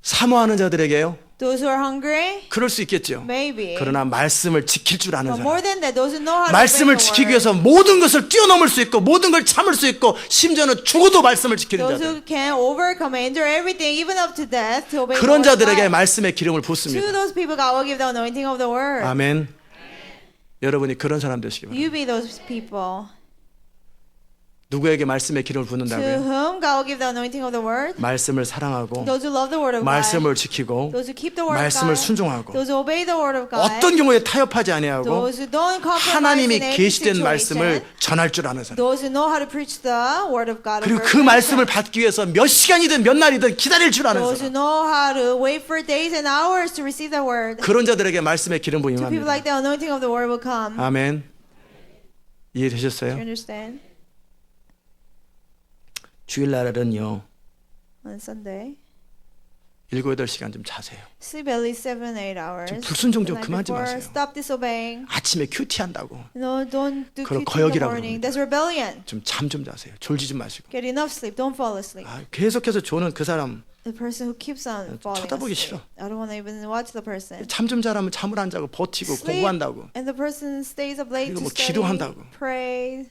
사모하는 자들에게요. Those who are hungry, 그럴 수 있겠죠. maybe. 그러나 말씀을 지킬 줄 아는 But more 사람. than that, those who know how to obey 말씀을 the 지키기 word. 위해서 모든 것을 뛰어넘을 수 있고 모든 걸 참을 수 있고 심지어는 죽어도 말씀을 지키는 Those 자들. who can overcome and endure everything, even up to death, to obey the 그런 word of 자들에게 God. 말씀의 기름을 To 붓습니다. those people, God will give the anointing of the word. 아멘. 여러분이 그런 사람 되시기 바랍니다. You be those people. 누구에게 말씀의 기름을 To 붓는다고요? whom God will give the anointing of the word. 말씀을 사랑하고 Those who love the word of 말씀을 God. 지키고 Those who keep the word of 말씀을 God. 순종하고 Those who obey the word of God. 어떤 경우에 타협하지 아니하고 Those who don't compromise 하나님이 in any 계시된 situation. 말씀을 전할 줄 아는 사람. Those who know how to preach the word of God. 그리고 of 그 revelation. 말씀을 받기 위해서 몇 시간이든 몇 날이든 기다릴 줄 아는 Those who 사람. know how to wait for days and hours to receive the word. 그런 자들에게 말씀의 기름 To people 부임합니다. like the anointing of the word will come. 아멘. Do you 이해되셨어요? understand? 주일날은요. On Sunday, 7-8시간 좀 자세요. sleep at least 7-8 hours. 좀 불순종 좀 The night 그만 좀 before, 하세요. stop disobeying. 아침에 큐티한다고 No, don't do 그걸 QT in the 거역이라고 morning. 그럽니다. That's rebellion. 좀 잠 좀 자세요. 졸지 좀 마시고. Get enough sleep. Don't fall asleep. 계속해서 조는 그 사람 The person who keeps on falling 쳐다보기 asleep. 싫어. I don't want to even watch the person. 잠 좀 자라면 잠을 안 자고 버티고 Sleep, 공부한다고. and the person stays up late 그리고 to 뭐 study, 기도한다고. pray.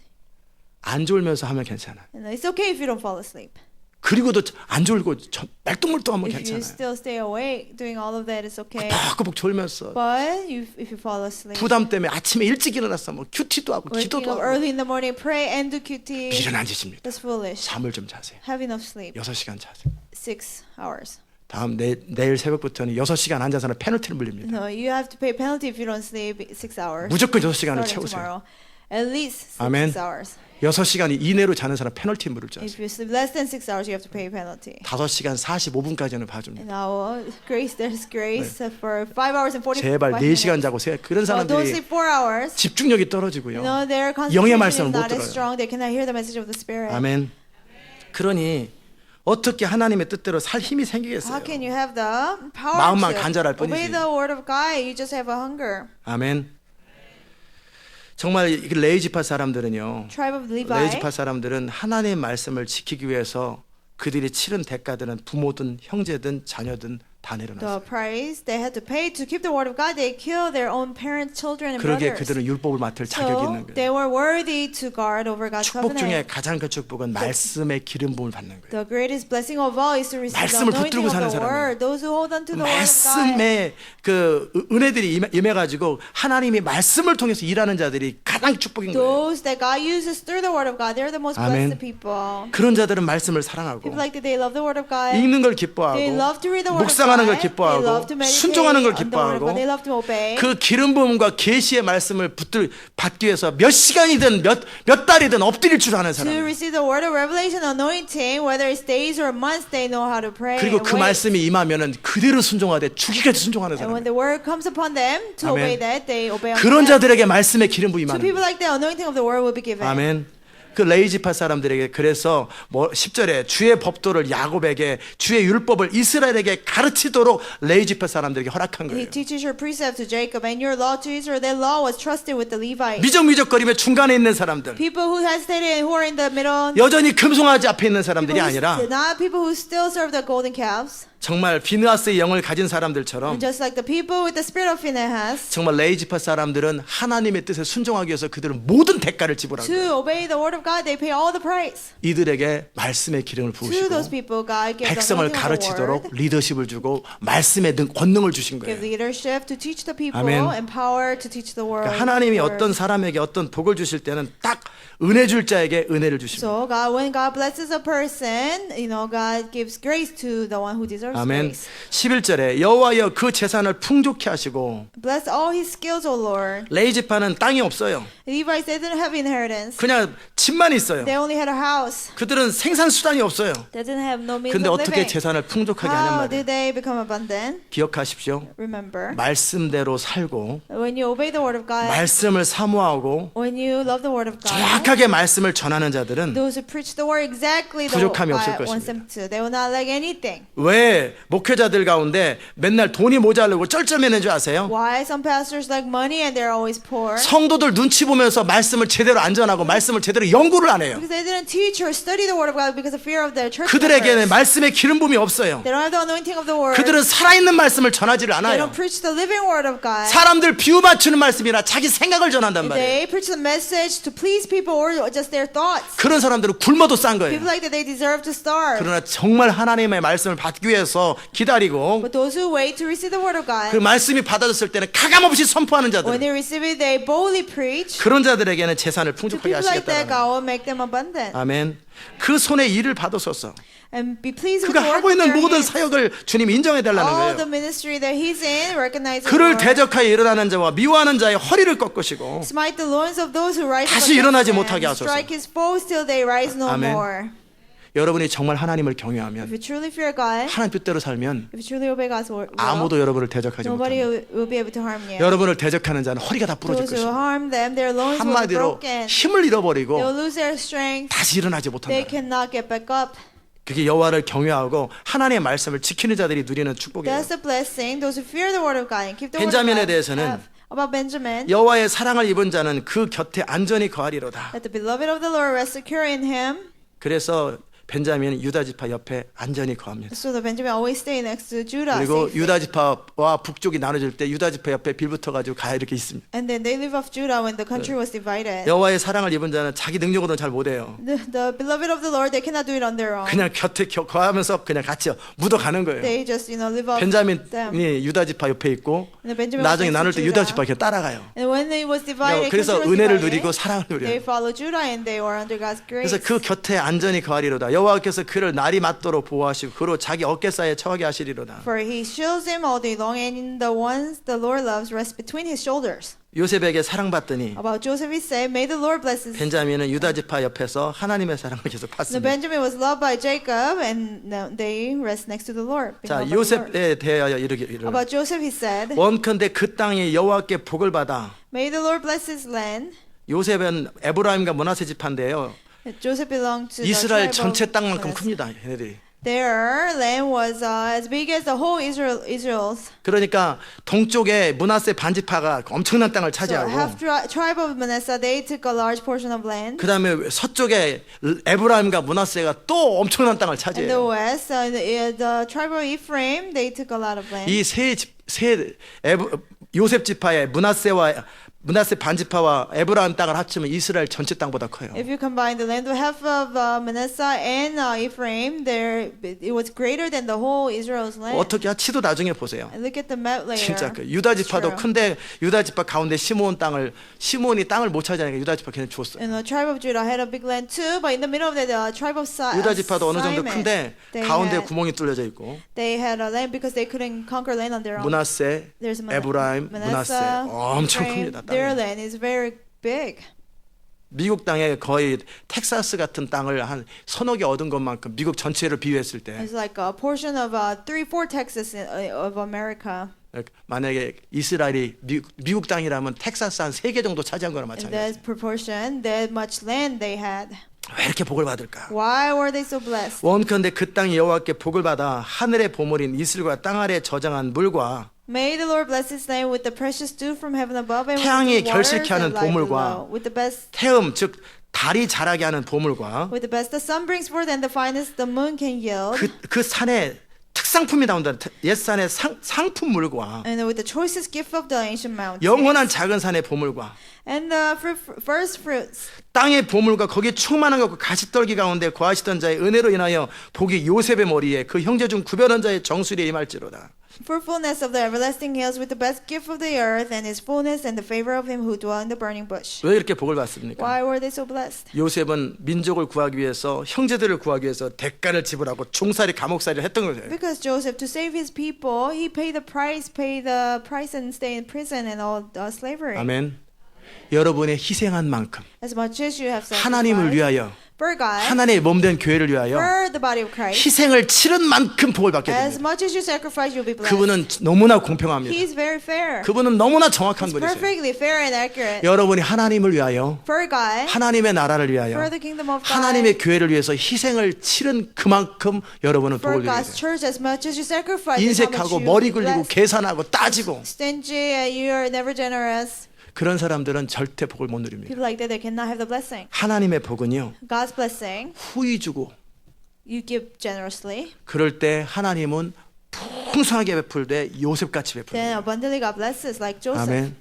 안 졸면서 하면 괜찮아. And it's okay if you don't fall asleep. 그리고도 안 졸고 말똥말똥하면 If you 괜찮아. still stay awake doing all of that, it's okay. 끄벅끄벅 졸면서 But if you fall asleep, 부담 때문에 아침에 일찍 일어났어 뭐 큐티도 하고 waking 기도도 up 하고 early in the morning, pray and do QT, 미련한 짓입니다. that's foolish. 잠을 좀 자세요. Have enough sleep. 6시간 자세요. 6 hours. 다음 내일 새벽부터는 6시간 안 자서는 페널티를 물립니다. No, you have to pay penalty if you don't sleep 6 hours. 무조건 6시간을 Starting 채우세요. tomorrow. At least 6 아멘. hours. 6시간 이내로 자는 사람 페널티 물을 줄 If 아세요. you sleep less than 6 hours, you have to pay penalty. 5시간 45분까지는 봐줍니다. And now, there's grace for 5 hours and 45 제발 minutes. 4시간 자고 그런 So don't 사람들이 sleep 4 hours. 집중력이 떨어지고요. Their 영의 concentration 말씀을 is 못 not as 들어요. strong. They cannot hear the message of the Spirit. 아멘. 그러니 어떻게 하나님의 뜻대로 살 힘이 생기겠어요? How can you have the power 마음만 to 간절할 obey 뿐이지. the word of God? You just have a hunger. 아멘. 정말 이 레이지파 사람들은요. Tribe of Levi, 레이지파 사람들은 하나님의 말씀을 지키기 위해서 그들이 치른 대가들은 부모든 형제든 자녀든 다 the 내려놨어요. price they had to pay to keep the word of God, they killed their own parents, children, and 그러기에 brothers. 그들은 율법을 맡을 자격이 So 있는 거예요. they were worthy to guard over God's 축복 중에 covenant. 가장 큰 축복은 말씀의 기름 부음을 받는 거예요. The greatest blessing of all is to receive the 말씀을 anointing 붙들고 of 사는 the 사람이에요. word. Those who hold on to the word of God. 말씀의 그 은혜들이 임해가지고 하나님이 말씀을 통해서 일하는 자들이 가장 축복인 거예요. Those that God uses through the word of God, they're the most 아멘. blessed people. 그런 자들은 말씀을 사랑하고 People like that, they love the word of God. 읽는 걸 They 기뻐하고 love to read the word of 묵상하는 걸 God. They 기뻐하고 love to meditate 순종하는 걸 on the word of God. 기뻐하고 They love to obey. 그 기름 부음과 계시의 말씀을 받기 위해서 몇 시간이든 몇 달이든 엎드릴 줄 아는 To 사람. receive the word of revelation anointing, whether it's days or months, they know how to pray. 그리고 and 그 wait. 말씀이 임하면은 그대로 순종하되 죽이까지 순종하는 And when 사람. the word comes upon them to 아멘. obey that, they obey on 그런 that. 자들에게 말씀의 기름 부음이 To 임하는 people 거예요. like the anointing of the word will be given. 아멘. 그 레이지파 사람들에게 그래서 10절에 주의 법도를 야곱에게 주의 율법을 이스라엘에게 가르치도록 레이지파 사람들에게 허락한 He 거예요. teaches your precept to Jacob and your law to Israel. That law was trusted with the Levites. 미적미적거리며 중간에 있는 사람들, People who hesitated and who are in the middle. 여전히 금송아지 앞에 있는 사람들이 People who 아니라 not people who still serve the golden calves. 정말 비느하스의 영을 가진 사람들처럼 And just like the people with the spirit of Phinehas, 정말 레이지파 사람들은 하나님의 뜻에 순종하기 위해서 그들은 모든 대가를 지불한 거예요. to obey the word of God, they pay all the price. 이들에게 말씀의 기름을 To those 부으시고 people, God gave the 백성을 anointing of the 가르치도록 word, 리더십을 주고 말씀의 권능을 주신 give 거예요. leadership to teach the people, 아멘. and power to teach the word. 그러니까 하나님이 어떤 사람에게 어떤 복을 주실 때는 딱 은혜 줄 자에게 은혜를 주십니다. So God, when God blesses a person, God gives grace to the one who deserves 아멘. grace. 11절에 여호와여 그 재산을 풍족케 하시고 Bless all his skills, O Lord. 레이지파는 땅이 없어요. Levites, they didn't have inheritance. 그냥 집만 있어요. They only had a house. 그들은 생산 수단이 없어요. They didn't have no means 근데 of 어떻게 living. 재산을 풍족하게 하냔 How 말이에요. did they become abundant? 기억하십시오. Remember, 말씀대로 살고 when you obey the word of God, 말씀을 사모하고 when you love the word of God, 정확하게 말씀을 전하는 자들은 those who preach the word exactly the way 부족함이 없을 God wants them to, they will not lack anything. 왜 목회자들 가운데 맨날 돈이 모자르고 쩔쩔매는 줄 아세요? Why some pastors lack money and they're always poor? 성도들 눈치 보면서 말씀을 제대로 안 전하고 말씀을 제대로 연구를 안 해요. Because they didn't teach or study the word of God because of fear of their church 그들에게는 members. 말씀의 기름 부음이 없어요. They don't have the anointing of the word. 그들은 살아있는 말씀을 전하지를 They 않아요. don't preach the living word of God. 사람들 비유 맞추는 말씀이나 자기 생각을 전한단 말이에요. They preach the message to please people or just their thoughts. 그런 사람들은 굶어도 싼 거예요. People like that, they deserve to starve. 그러나 정말 하나님의 말씀을 받기 위해서 기다리고 But those who wait to receive the word of God, 그 말씀이 받아졌을 때는 가감없이 선포하는 when 자들, they receive it, they boldly preach. 그런 자들에게는 재산을 To 풍족하게 people like that, 하시겠다는 God will make them abundant. 아멘. 그 손에 일을 받으소서. And be pleased with 그가 the work 하고 of 있는 their 모든 hands. 사역을 주님 인정해 달라는 All 거예요. the ministry that he's in, recognize the 그를 Lord. 대적하여 일어나는 자와 미워하는 자의 허리를 꺾으시고 Smite the loins of those who rise 다시 up 일어나지 against him. 못하게 하소서. Strike his foes till they rise no 아멘. more. 여러분이 정말 하나님을 If 경외하면 you truly fear God, 하나님 뜻대로 살면 if you truly obey God's will, 아무도 여러분을 대적하지 nobody 못합니다. will be able to harm you. 여러분을 대적하는 자는 허리가 다 부러질 Those who 것입니다. harm them, their loins will be 한마디로 broken. 힘을 They 잃어버리고 will lose their strength. 다시 일어나지 They 못한다. cannot get back up. 그게 여호와를 경외하고 하나님의 말씀을 지키는 자들이 누리는 축복이에요. That's the blessing. Those who fear the word of God and keep the word of 벤자민에 God 대해서는 have. About Benjamin, 여호와의 사랑을 입은 자는 그 곁에 안전히 거하리로다. that the beloved of the Lord rests secure in him. 그래서 벤자민은 유다 지파 옆에 안전히 거합니다. So the Benjamin always stay next to Judah. 그리고 safely. 유다 지파와 북쪽이 나눠질 때 유다 지파 옆에 빌붙어 가지고 가 이렇게 있습니다. And then they live off Judah when the country was divided. 여호와의 사랑을 입은 자는 자기 능력으로는 잘 못해요. The beloved of the Lord, they cannot do it on their own. 그냥 곁에 거하면서 그냥 같이 묻어가는 거예요. They just, live off them. 벤자민이 유다 지파 옆에 있고 And the Benjamin was 나중에 next to 나눌 때 Judah. 유다 지파 이렇게 따라가요. And when it was divided, 그래서 country was 은혜를 divided, 누리고 사랑을 they 누려요. followed Judah and they were under God's grace. 그래서 그 곁에 안전히 거하리로다. 여호와께서 그를 날이 맞도록 보호하시고 그로 자기 어깨 사이에 처하게 하시리로다. For he shields him all day long, and the ones the Lord loves rest between his shoulders. 요셉에게 사랑받더니 About Joseph he said, May the Lord bless his. 벤자민은 유다 지파 옆에서 하나님의 사랑을 계속 The 받습니다. Benjamin was loved by Jacob, and now they rest next to the Lord. being 자, loved by the Lord. 요셉에 대하여 이르기를 About Joseph he said, 원컨대 그 땅이 여호와께 복을 받아. May the Lord bless his land. 요셉은 에브라임과 므낫세 지파인데요. Joseph belonged to the 이스라엘 tribe 전체 of 땅만큼 Manasseh. 큽니다. 얘네들이. Their land was as big as the whole Israel's. 그러니까 동쪽에 므낫세 반지파가 엄청난 땅을 So 차지하고 half tribe of Manasseh, they took a large portion of land. 그다음에 서쪽에 에브라임과 므낫세가 또 엄청난 땅을 In the 차지해요. west, the tribe of Ephraim, they took a lot of land. 이세 요셉 지파의 므낫세 반지파와 에브라임 땅을 합치면 이스라엘 전체 땅보다 커요. If you combine the land of half of Manasseh and Ephraim, it was greater than the whole Israel's land. 어떻게 치도 나중에 보세요. And look at the map later. 진짜 그 유다 지파도 It's true. 큰데 유다 지파 가운데 시몬이 땅을 못 차지하니까 유다 지파 걔는 줬어요. And the tribe of Judah had a big land too, but in the middle of the tribe of 유다 지파도 어느 정도 Simon, 큰데 가운데 구멍이 뚫려져 있고 they had a land because they couldn't conquer land on their own. 므낫세, There's 에브라임, 므낫세 엄청 Ephraim, 큽니다. their 땅이. land is very big. 미국 땅에 거의 텍사스 같은 땅을 한 서너 개 얻은 것만큼 미국 전체를 비유했을 때 It's like a portion of 3-4 Texas of America. 만약에 이스라엘이 미국 땅이라면 텍사스 한 3개 정도 차지한 거랑 In 마찬가지예요. that proportion, that much land they had. 왜 이렇게 복을 받을까? Why were they so blessed? 원컨대 그 땅이 여호와께 복을 받아 하늘의 보물인 이슬과 땅 아래 저장한 물과 May the Lord bless His name with the precious dew from heaven above and 태양이 with the waters 결실케 하는 that lie 보물과 below. With the best, 태음 즉 달이 자라게 하는 보물과 the sun brings forth and the finest the moon can yield. 그 산에 특상품이 나온다. 옛산의 상품물과 And with the choicest gift of the ancient mountains. 영원한 작은 산의 보물과 And the first fruits. 땅의 보물과 거기에 충만한 것과 가시떨기 가운데 거하시던 자의 은혜로 인하여 복이 요셉의 머리에 그 형제 중 구별한 자의 정수리에 임할지로다. Fruitfulness of the everlasting hills with the best gift of the earth and his fullness and the favor of him who dwell in the burning bush. 왜 이렇게 복을 받습니까? Why were they so blessed? 요셉은 민족을 구하기 위해서 형제들을 구하기 위해서 대가를 지불하고 종살이 감옥살이를 했던 거예요. Because Joseph, to save his people, he paid the price and stay in prison and all slavery. 아멘. 여러분의 희생한 만큼 As much as you have 하나님을 sacrificed 위하여 for God, 하나님의 몸된 교회를 위하여 for the body of Christ, 희생을 치른 만큼 복을 받게 as 됩니다. much as you sacrifice, you'll be blessed. 그분은 너무나 공평합니다. He is very fair. 그분은 너무나 정확한 He's 분이세요. perfectly fair and accurate. 여러분이 하나님을 위하여 For God, 하나님의 나라를 위하여 for the kingdom of God, 하나님의 교회를 위해서 희생을 치른 그만큼 여러분은 for 복을 누리게 God's 돼요. church, as much as you sacrifice, is how much 인색하고 you'll 머리 be 굴리고 blessed. 계산하고 따지고 Stingy, and you are never generous. 그런 사람들은 절대 복을 못 누립니다. People like that, they cannot have the blessing. 하나님의 복은요 God's blessing, 후히 주고 you give generously, 그럴 때 하나님은 풍성하게 베풀되 요셉같이 then 베풀어요. abundantly God blesses, like Joseph. 아멘.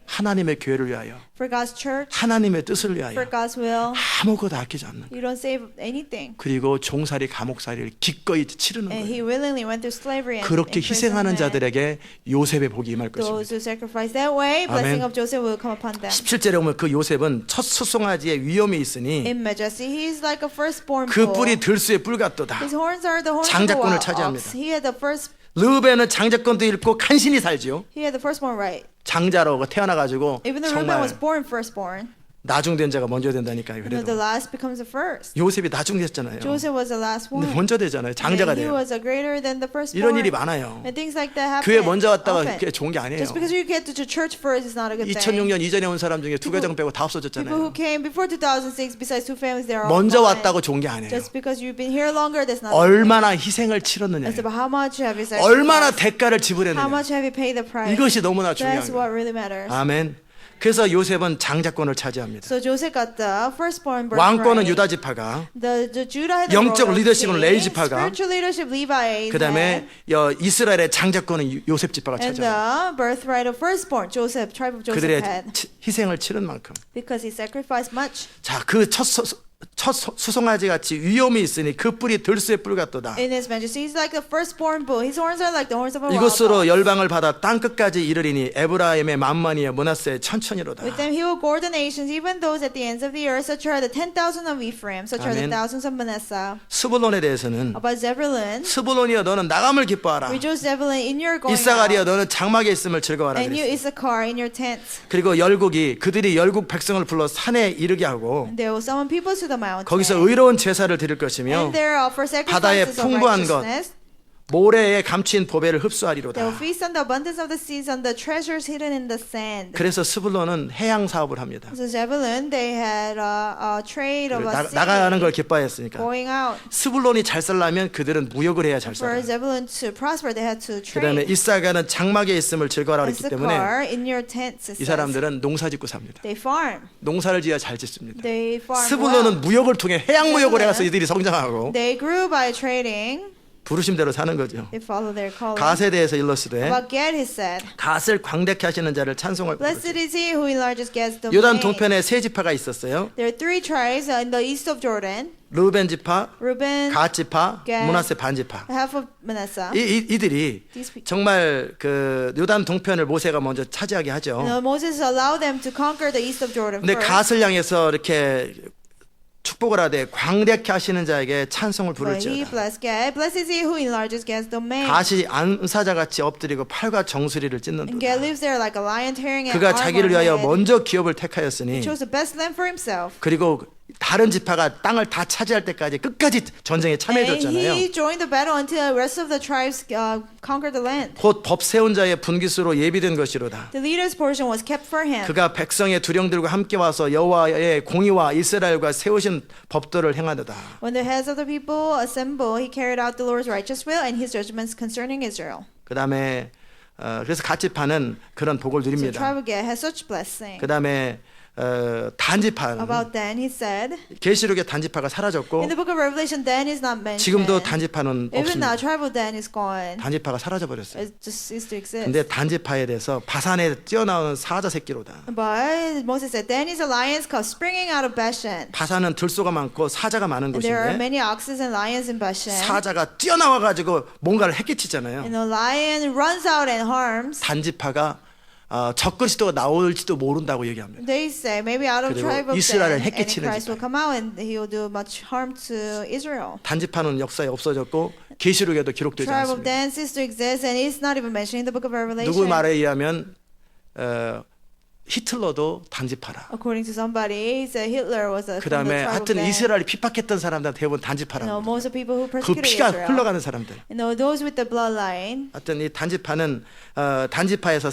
하나님의 교회를 위하여 For God's church, 하나님의 뜻을 for 위하여 God's will, 아무것도 아끼지 않는 거예요. you don't save anything. 그리고 종살이 감옥살이를 기꺼이 치르는 And 거예요. he willingly went through slavery and 그렇게 희생하는 imprisonment. 자들에게 요셉의 복이 임할 Those 것입니다. who sacrifice that way, blessing 아멘. of Joseph will come upon them. 17절에 보면 그 요셉은 첫 수송아지의 위엄이 있으니 In majesty, he is like a firstborn 그 bull. 뿔이 들수의 뿔 같도다. His horns are the horns of a 장자권을 wild 차지합니다. ox. He had the first. 르벤은 장자권도 잃고 간신히 살지요. He had the firstborn right. 장자로 태어나가지고 Even though Reuben was 정말 born firstborn, 나중된 자가 먼저 된다니까요. the 그래도 last becomes the first. 요셉이 나중됐잖아요. Joseph was the last 근데 one. 먼저 되잖아요. 장자가 And he 돼요. was a greater than the firstborn. 이런 일이 많아요. And things like that happen. 교회 먼저 왔다가 often. 그게 좋은 게 아니에요. Just because you get to church first is not a good thing. 2006년 이전에 온 사람 중에 두 가정 빼고 다 People who 없어졌잖아요. came before 2006, besides two families, they are all 먼저 gone. 왔다고 좋은 게 아니에요. Just because you've been here longer, that's not. 얼마나 희생을 치렀느냐. It's about how much have you 얼마나 sacrificed. 대가를 How 지불했느냐. much have you paid the price? 이것이 너무나 중요한 That's 거예요. what really matters. 아멘. 그래서 요셉은 장자권을 차지합니다. So Joseph got the firstborn 왕권은 birthright. 유다 지파가, The Judah had the 영적 royal 리더십은 king. 레위 지파가, Spiritual leadership Levi 그다음에 이스라엘의 장자권은 요셉 지파가 and 차지합니다. the birthright of firstborn Joseph, tribe of Joseph 그들의 had, 희생을 치른 만큼. because he sacrificed much. 자, 그 첫 수송아지 같이 위엄이 있으니 그 뿔이 들수의 뿔 같도다. In his majesty, he's like the firstborn bull. His horns are like the horns of a wild 이것으로 ox. 열방을 받아 땅 끝까지 이르리니 에브라임의 만만이여 므낫세의 천천이로다. With them he will gore the nations, even those at the ends of the earth. Such are the 10,000 of Ephraim, such are the 아멘. thousands of Manasseh. 스불론에 대해서는 About Zebulun, 스불론이여 너는 나감을 기뻐하라. rejoice Zebulun in your going 이사가리여 out, 너는 장막에 있음을 즐거워하라. and you 그랬어요. Issachar in your tents. 그리고 그들이 열국 백성을 불러 산에 이르게 하고 And they will summon people to the mountain. 거기서 의로운 제사를 드릴 것이며 And there offer 바다의 sacrifices of 풍부한 것, righteousness, 모래에 감추인 보배를 They will 흡수하리로다. feast on the abundance of the seas, on the treasures hidden in the sand. 그래서 스불론은 해양 사업을 합니다. So Zebulun, they had a trade of a 나가는 걸 sea 기뻐했으니까. going out. 스불론이 잘 살려면 그들은 무역을 해야 잘 For 살아. Zebulun to prosper, they had to 그다음에 trade. 이사가는 장막에 있음을 즐거워라 그랬기 때문에 Issachar, in your tents, it 이 says, 사람들은 농사짓고 삽니다. they farm. 농사를 지어야 잘 짓습니다. They farm 스불론은 well. 무역을 통해 해양 무역을 해서 이들이 성장하고 They grew by trading. 부르심대로 사는 거죠. They follow their calling. 갓에 대해서 일러스되 About Gad, he said, 갓을 광대케 하시는 자를 찬송할 Blessed 부르시고 is he who enlarges Gad's 요단 domain. 동편에 세 지파가 있었어요. There are three tribes in the east of Jordan: 르벤 지파, Reuben, 갓 지파, 갓, 므낫세 반 지파. half of Manasseh. 이들이 These people. 정말 그 요단 동편을 모세가 먼저 차지하게 하죠. Moses allowed them to conquer the east of Jordan 근데 first. 갓을 향해서 이렇게 축복을 하되 광대케 하시는 자에게 찬송을 But he 부를지어다. blessed Gad. Blessed is he who enlarges Gad's domain. 갓이 암사자같이 엎드리고 팔과 정수리를 And 찢는다. Gad lives there like a lion tearing an 그가 arm 자기를 on 위하여 head. 먼저 기업을 He 택하였으니 chose the best land for himself. 그리고 다른 지파가 땅을 다 차지할 때까지 끝까지 전쟁에 And 참여해줬잖아요. he joined the battle until the rest of the tribes conquered the land. 곧 법 세운 자의 분깃으로 예비된 것이로다. The leader's portion was kept for him. 그가 백성의 두령들과 함께 와서 여호와의 공의와 이스라엘과 세우신 법도를 행하도다. When the heads of the people assemble, he carried out the Lord's righteous will and his judgments concerning Israel. 그 다음에 그래서 갓지파는 그런 복을 So 누립니다. tribe of Gad has such blessing. 그 다음에 단지파는 About Dan, he said, 계시록의 단지파가 사라졌고 in the book of Revelation, Dan is not mentioned. 지금도 단지파는 Even now, 없습니다. tribe of Dan is gone. 단지파가 사라져 버렸어요. It just ceased to exist. 근데 단지파에 대해서 바산에 뛰어나오는 사자 새끼로다. But Moses said, Dan is a lion's cub springing out of Bashan. 바산은 들소가 많고 사자가 많은 And there are 곳인데 many oxes and lions in Bashan. 사자가 뛰어나와 가지고 뭔가를 해끼치잖아요. And the lion runs out and harms. 단지파가 적그리스도가 나올지도 모른다고 얘기합니다. They say maybe out of 그리고 tribe of 이스라엘을 Dan, 해끼치는 Antichrist will come out and he will do much harm to Israel. 단지파는 역사에 없어졌고 계시록에도 기록되지 Tribe of 않습니다. Dan ceased to exist and it's not even mentioned in the book of Revelation. 누구 말에 의하면 히틀러도 단지파라. According to somebody, he said Hitler was 그 from the 다음에 tribe of 하여튼 Dan. 이스라엘이 핍박했던 사람들 대부분 You know, 단지파라. most of the people who 그 persecuted 피가 Israel. 흘러가는 사람들. You know, those with the bloodline. 하여튼 이 단지파는 단지파에서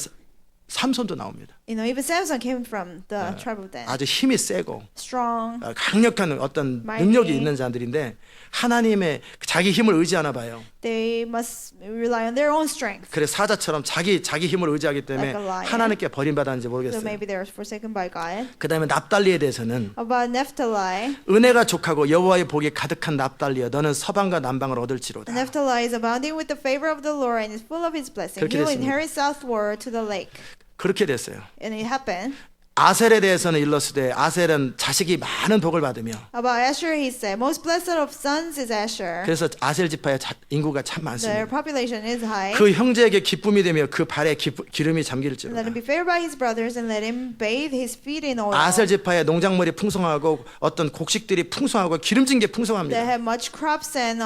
삼손도 나옵니다. You know, even Samson came from the tribe of Dan. 아주 힘이 세고 Strong. 강력한 어떤 Mighty. 능력이 있는 자들인데 하나님의 자기 힘을 의지하나 봐요. They must rely on their own strength. 그래서 사자처럼 자기 힘을 의지하기 때문에 Like a lion. 하나님께 버림받았는지 So 모르겠어요. maybe they were forsaken by God. 그 다음에 납달리에 대해서는 About Naphtali. 은혜가 족하고 여호와의 복이 가득한 납달리여 너는 서방과 남방을 얻을지로다. Naphtali is abounding with the favor of the Lord and is full of his blessing. 그렇게 He will 됐습니다. inherit southward to the lake. 그렇게 됐어요. And it happened. 아셀에 대해서는 일러스되 아셀은 자식이 많은 복을 받으며 About Asher, he said, most blessed of sons is Asher. 그래서 아셀 지파의 인구가 참 Their 많습니다. population is high. 그 형제에게 기쁨이 되며 그 발에 기름이 Let 잠길지로다. him be favored by his brothers and let him bathe his feet in oil. 아셀 지파의 농작물이 풍성하고 어떤 곡식들이 풍성하고 기름진 게 They 풍성합니다. have much crops and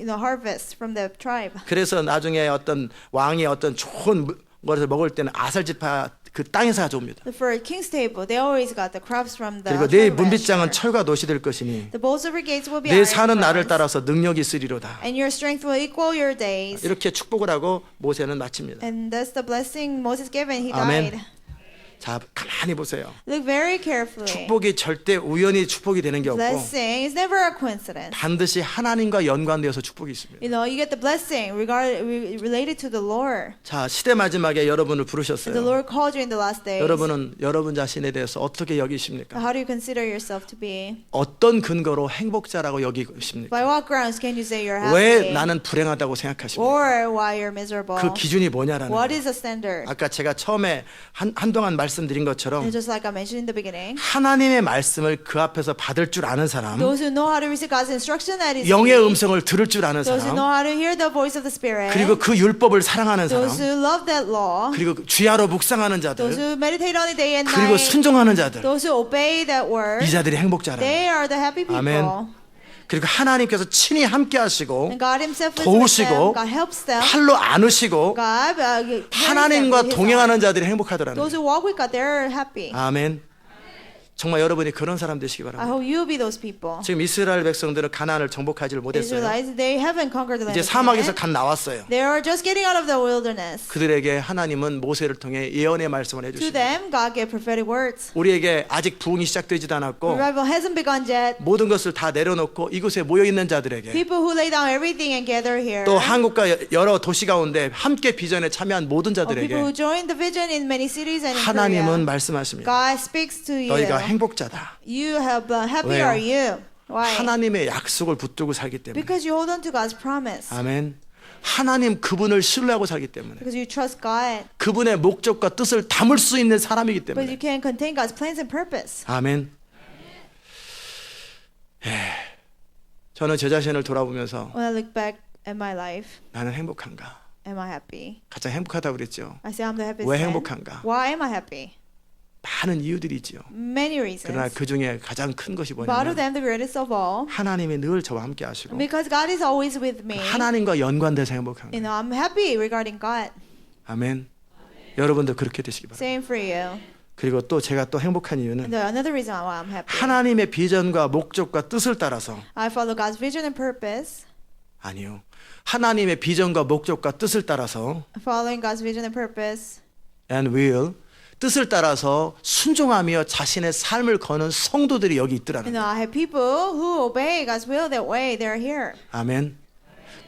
harvest from the tribe. 그래서 나중에 어떤 왕이 어떤 좋은 것을 먹을 때는 아셀 지파 그 땅에서 가져옵니다. For a king's table, they always got the crops from the 그리고 내 tribe of 문빗장은 Asher. 철과 놋이 될 것이니 The bowls of your gates will be 내 iron 사는 날을 bronze, 따라서 능력이 있으리로다. and your strength will equal your days. 이렇게 축복을 하고 모세는 마칩니다. And that's the blessing Moses gave and he 아멘. died. 자, 가만히 보세요. Look very carefully. 축복이 절대 우연히 축복이 되는 게 없고 Blessing is never a coincidence. 반드시 하나님과 연관되어서 축복이 있습니다. You know, you get the blessing related to the Lord. 자, 시대 마지막에 여러분을 And the 부르셨어요. Lord called you in the last days. 여러분은 여러분 자신에 대해서 어떻게 여기십니까? How do you consider yourself to be? 어떤 근거로 행복자라고 여기십니까? By what grounds can you say you're 왜 happy? 나는 불행하다고 생각하십니까? Or why you're miserable? 그 기준이 뭐냐라는 What 거예요. is the standard? 아까 제가 처음에 한동안 말씀드린 것처럼 And just like I mentioned in the beginning, 하나님의 말씀을 그 앞에서 받을 줄 아는 사람, those who know how to receive God's instruction that is 영의 free, 음성을 들을 줄 아는 those who know 사람, how to hear the voice of the Spirit, 그리고 그 율법을 사랑하는 those 사람, who love that law, 그리고 주야로 묵상하는 those 자들, who meditate on it day and 그리고 night, 순종하는 자들, those who obey that word, 이 자들이 행복자라. they are the happy people. 아멘. 그리고 하나님께서 친히 함께 하시고 And God Himself is with 도우시고 them. God helps them. 팔로 안으시고 God carries them 하나님과 with His 동행하는 arm. 자들이 행복하더라는 Those 거예요. who walk with God, they're happy. 아멘. 정말 여러분이 그런 사람 되시기 I 바랍니다. hope you be those people. 지금 이스라엘 백성들은 가나안을 정복하지를 못했어요. Israelites, they haven't conquered the land. 이제 of 사막에서 Canaan. 갓 나왔어요. They are just getting out of the wilderness. 그들에게 하나님은 모세를 통해 예언의 말씀을 To 해주십니다. them, God gave prophetic words. 우리에게 아직 부흥이 시작되지도 않았고 Revival hasn't begun yet. 모든 것을 다 내려놓고 이곳에 모여 있는 자들에게 People who lay down everything and gather here. 또 한국과 여러 도시 가운데 함께 비전에 참여한 모든 Or people 자들에게 who join the vision in many cities and in 하나님은 Korea. 말씀하십니다. God speaks to you. 너희가 행복자다. You have happy 왜요? are you? Why? 하나님의 약속을 붙들고 살기 때문에. Because you hold on to God's promise. 아멘. 하나님 그분을 신뢰하고 살기 때문에. Because you trust God. 그분의 목적과 뜻을 담을 수 있는 사람이기 But 때문에. you can contain God's plans and purpose. 아멘. 저는 제 자신을 돌아보면서 When I look back at my life, 나는 행복한가? am I happy? 가장 행복하다고 그랬죠. I say I'm the happiest 왜 man. 행복한가? Why am I happy? 많은 이유들이 있지요. Many 그러나 reasons. 그 중에 가장 큰 것이 But out 뭐냐면 of them, the greatest of all, 하나님이 늘 저와 함께 하시고 because God is always with me. 하나님과 연관돼서 행복한 You 거예요. know, I'm happy regarding God. 아멘. 여러분도 그렇게 되시기 바랍니다. Same for you. 그리고 또 제가 또 행복한 이유는 And another reason why I'm happy. 하나님의 비전과 목적과 뜻을 따라서 I follow God's vision and purpose. 아니요. 하나님의 비전과 목적과 뜻을 따라서 Following God's vision and purpose. and will 뜻을 따라서 순종하며 자신의 삶을 거는 성도들이 여기 있더라는 You know, 거예요. I have people who obey God's will that way. They're here. 아멘.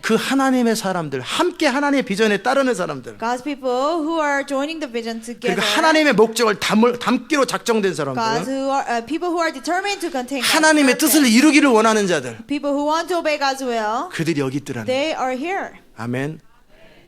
그 하나님의 사람들, 함께 하나님의 비전에 따르는 사람들, God's people who are joining the vision together. 그리고 하나님의 목적을 담기로 작정된 God's 사람들, who are people who are determined to contain God's 하나님의 purpose. 뜻을 이루기를 원하는 자들, People who want to obey God's will. 그들이 여기 있더라는 거예요. They are here. 아멘.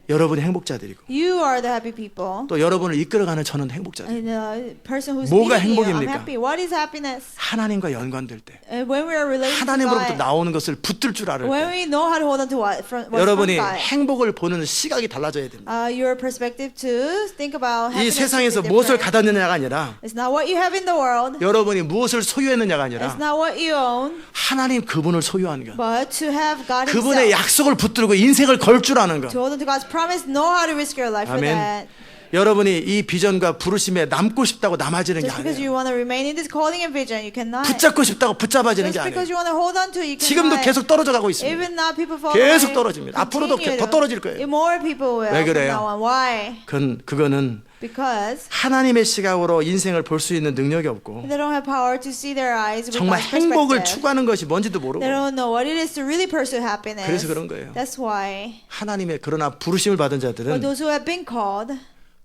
여러분이 행복자들이고 You are the happy people. 또 여러분을 이끌어가는 저는 행복자들. And the person who's 뭐가 leading you, I'm 행복입니까? happy. What is happiness? 하나님과 연관될 때 And when we are related to 하나님으로부터 God, 나오는 것을 붙들 줄 알을 when 때 we know how to hold on to what's from 여러분이 God, 행복을 보는 시각이 달라져야 됩니다. your perspective to think about 이 happiness 세상에서 should be 무엇을 different. 가졌느냐가 아니라 It's not what you have in the world. 여러분이 무엇을 소유했느냐가 It's 아니라 not what you own, 하나님 그분을 소유하는 것, but to have God 그분의 Himself. 약속을 붙들고 인생을 걸 줄 아는 것. To hold on to God's promise, know how to risk your life for 아멘. that. 여러분이 이 비전과 부르심에 남고 싶다고 남아지는 게 Just because 아니에요. you want to remain in this calling and vision, you cannot. 붙잡고 싶다고 붙잡아지는 게 Just because 아니에요. you want to hold on to it, you 지금도 cannot. 계속 떨어져 가고 있습니다. Even now, people fall 계속 away. 떨어집니다. 앞으로도 Continue 더 to. 떨어질 거예요. More people will. 왜 from 그래요? now on. Why? 그거는 Because 하나님의 시각으로 인생을 볼 수 있는 능력이 없고 they don't have power to see their eyes with 정말 God's 행복을 perspective. 추구하는 것이 뭔지도 모르고 They don't know what it is to really pursue happiness. 그래서 그런 거예요. That's why. 하나님의 그러나 부르심을 받은 For 자들은 those who have been called,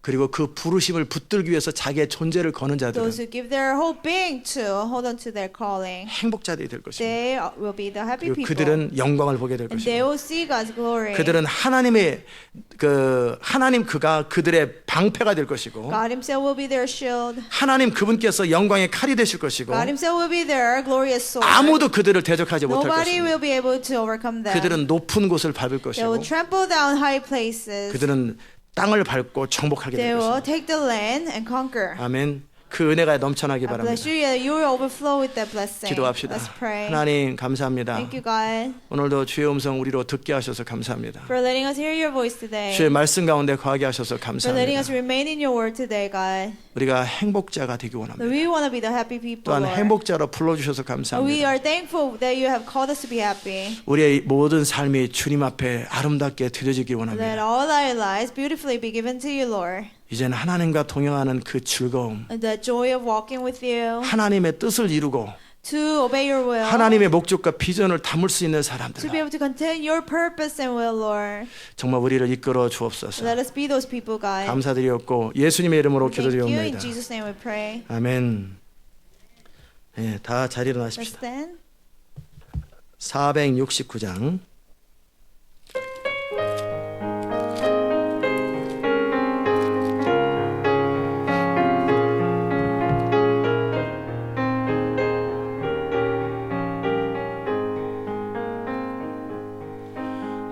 그리고 그 부르심을 붙들기 위해서 자기의 존재를 거는 자들은 those who give their whole being to hold on to their calling, 행복자들이 될 것입니다. they will be the happy 그리고 people. 그들은 영광을 보게 될 And they 것이고 will see God's glory. 그들은 하나님 그가 그들의 방패가 될 것이고 God Himself will be their shield. 하나님 그분께서 영광의 칼이 되실 것이고 God Himself will be their glorious sword. 아무도 그들을 대적하지 못할 Nobody 것입니다. will be able to overcome them. 그들은 높은 곳을 밟을 They will 것이고 trample down high places. 그들은 땅을 밟고 정복하게 They 될 will 것입니다. take the land and conquer. 아멘. 그 은혜가 넘쳐나기 I bless 바랍니다. you. Yeah, you will overflow with that blessing. 기도합시다. Let's pray. 하나님 감사합니다. Thank you, God, 오늘도 주의 음성 우리로 듣게 하셔서 감사합니다. for letting us hear your voice today. 주의 말씀 가운데 거하게 하셔서 For letting us 감사합니다. remain in your word today, God. 우리가 행복자가 되기 That 원합니다. we want to be the happy people, 또한 Lord. 행복자로 불러주셔서 We 감사합니다. are thankful that you have called us to be happy. 우리의 모든 삶이 주님 앞에 아름답게 드려지기 Let 원합니다. all our lives beautifully be given to you, Lord. 이제는 하나님과 동행하는 그 즐거움, And the joy of walking with you, 하나님의 뜻을 이루고 to obey your will, 하나님의 목적과 비전을 담을 수 있는 to be 사람들, able to contain your purpose and will, Lord. 정말 우리를 이끌어 주옵소서. Let us be those people, God. 감사드리옵고 예수님의 이름으로 Thank you. In 기도드리옵나이다. Jesus' name we pray. 아멘. 네, 다 자리로 Let's 나십시다. stand. 469장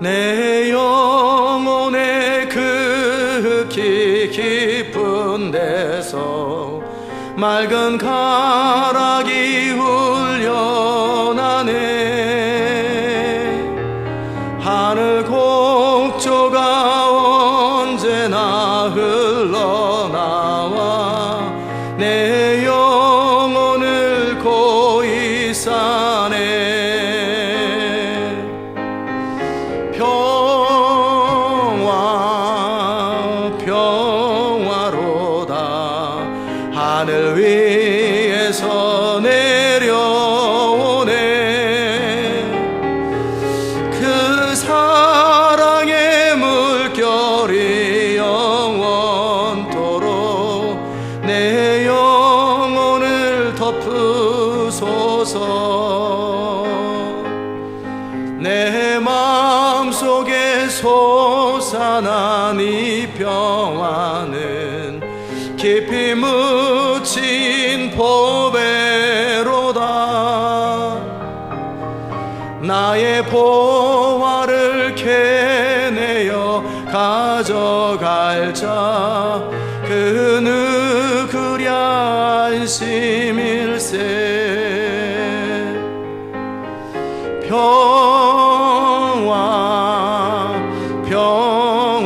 내 영혼의 극히 깊은 데서 맑은 가락이 훈련하네 하늘 곡조가 흘러나와 내 영혼을 내 마음속에 솟아난 이 평화는 깊이 묻힌 보배로다. 나의 보화를 캐내어 가져갈 자 그 누구랴 안심일세.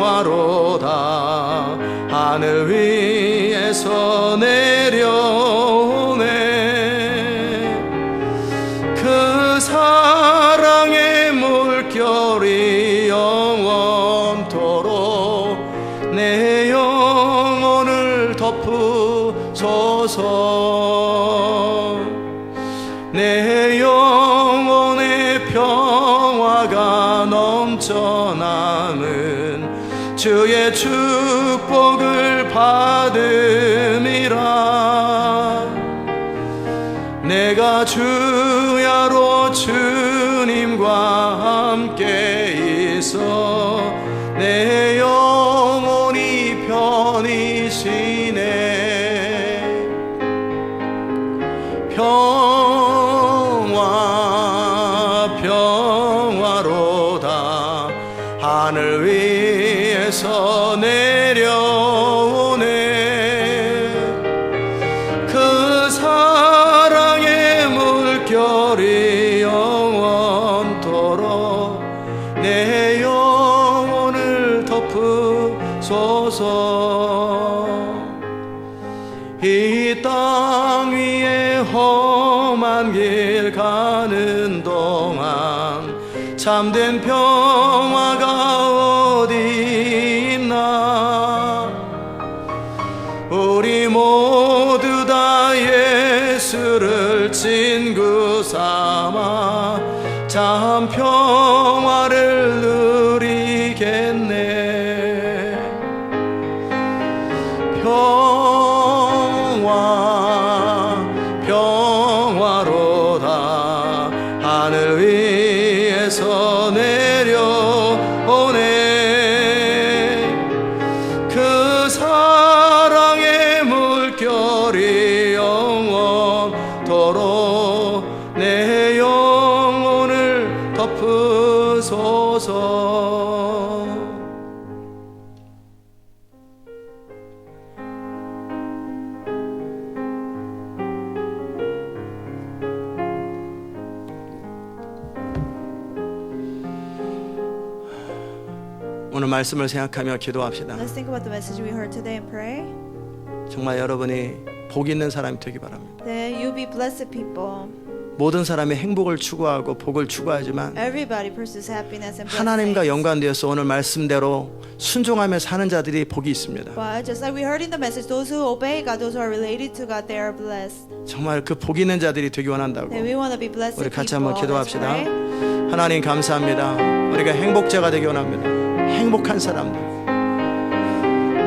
평화로다. 하늘 위에서 내려오네. 그 사랑의 물결이 영원토록 내 영혼을 덮으소서. 내 영혼의 평화가 넘쳐나는 주의 축복을 받음이라. 내가 주야로 주님과 함께 있어 내 영혼이 편히 쉬네. 평화로다. 하늘 위에서 내려오네. 그 사랑의 물결이 영원토록 내 영혼을 덮으소서. 이 땅 위에 험한 길 가는 동안 참된 평화가 어디 있나. 우리 모두 다 예수를 친구 삼아 참 평화를 누리겠네. 평화로다. 하늘 위에서 내려오네. 그 사랑의 물결이 영원토록 내 영혼을 덮으소서. 오늘 말씀을 생각하며 기도합시다. Let's think about the message we heard today and pray 정말 여러분이 복 있는 사람이 되기 바랍니다. that you be blessed people. 모든 사람이 행복을 추구하고 복을 추구하지만 Everybody pursues happiness and 하나님과 blessings. 연관되어서 오늘 말씀대로 순종하며 사는 자들이 복이 있습니다. But just like we heard in the message, those who obey God, those who are related to God, they are blessed. 정말 그 복 있는 자들이 되기 원한다고 That we want to be blessed 우리 people. 같이 한번 Let's 기도합시다. pray. 하나님 감사합니다. 우리가 행복자가 되기 원합니다. 행복한 사람들,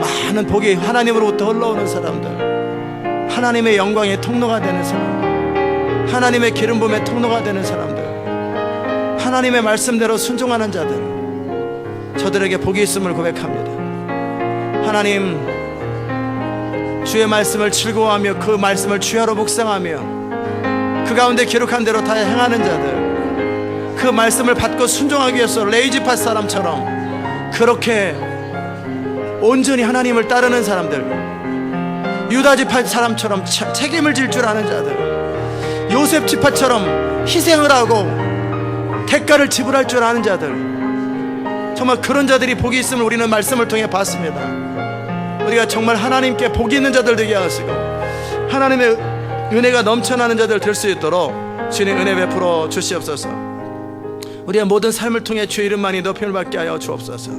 많은 복이 하나님으로부터 흘러오는 사람들, 하나님의 영광의 통로가 되는 사람들, 하나님의 기름 부음의 통로가 되는 사람들, 하나님의 말씀대로 순종하는 자들, 저들에게 복이 있음을 고백합니다. 하나님, 주의 말씀을 즐거워하며 그 말씀을 주야로 묵상하며 그 가운데 기록한 대로 다 행하는 자들, 그 말씀을 받고 순종하기 위해서 레이지파 사람처럼 그렇게 온전히 하나님을 따르는 사람들, 유다지파 사람처럼 책임을 질 줄 아는 자들, 요셉 지파처럼 희생을 하고 대가를 지불할 줄 아는 자들, 정말 그런 자들이 복이 있음을 우리는 말씀을 통해 봤습니다. 우리가 정말 하나님께 복이 있는 자들 되게 하시고 하나님의 은혜가 넘쳐나는 자들 될 수 있도록 주님 은혜 베풀어 주시옵소서. 우리의 모든 삶을 통해 주의 이름만이 높임을 받게 하여 주옵소서.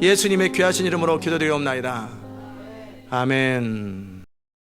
예수님의 귀하신 이름으로 기도드리옵나이다. 아멘.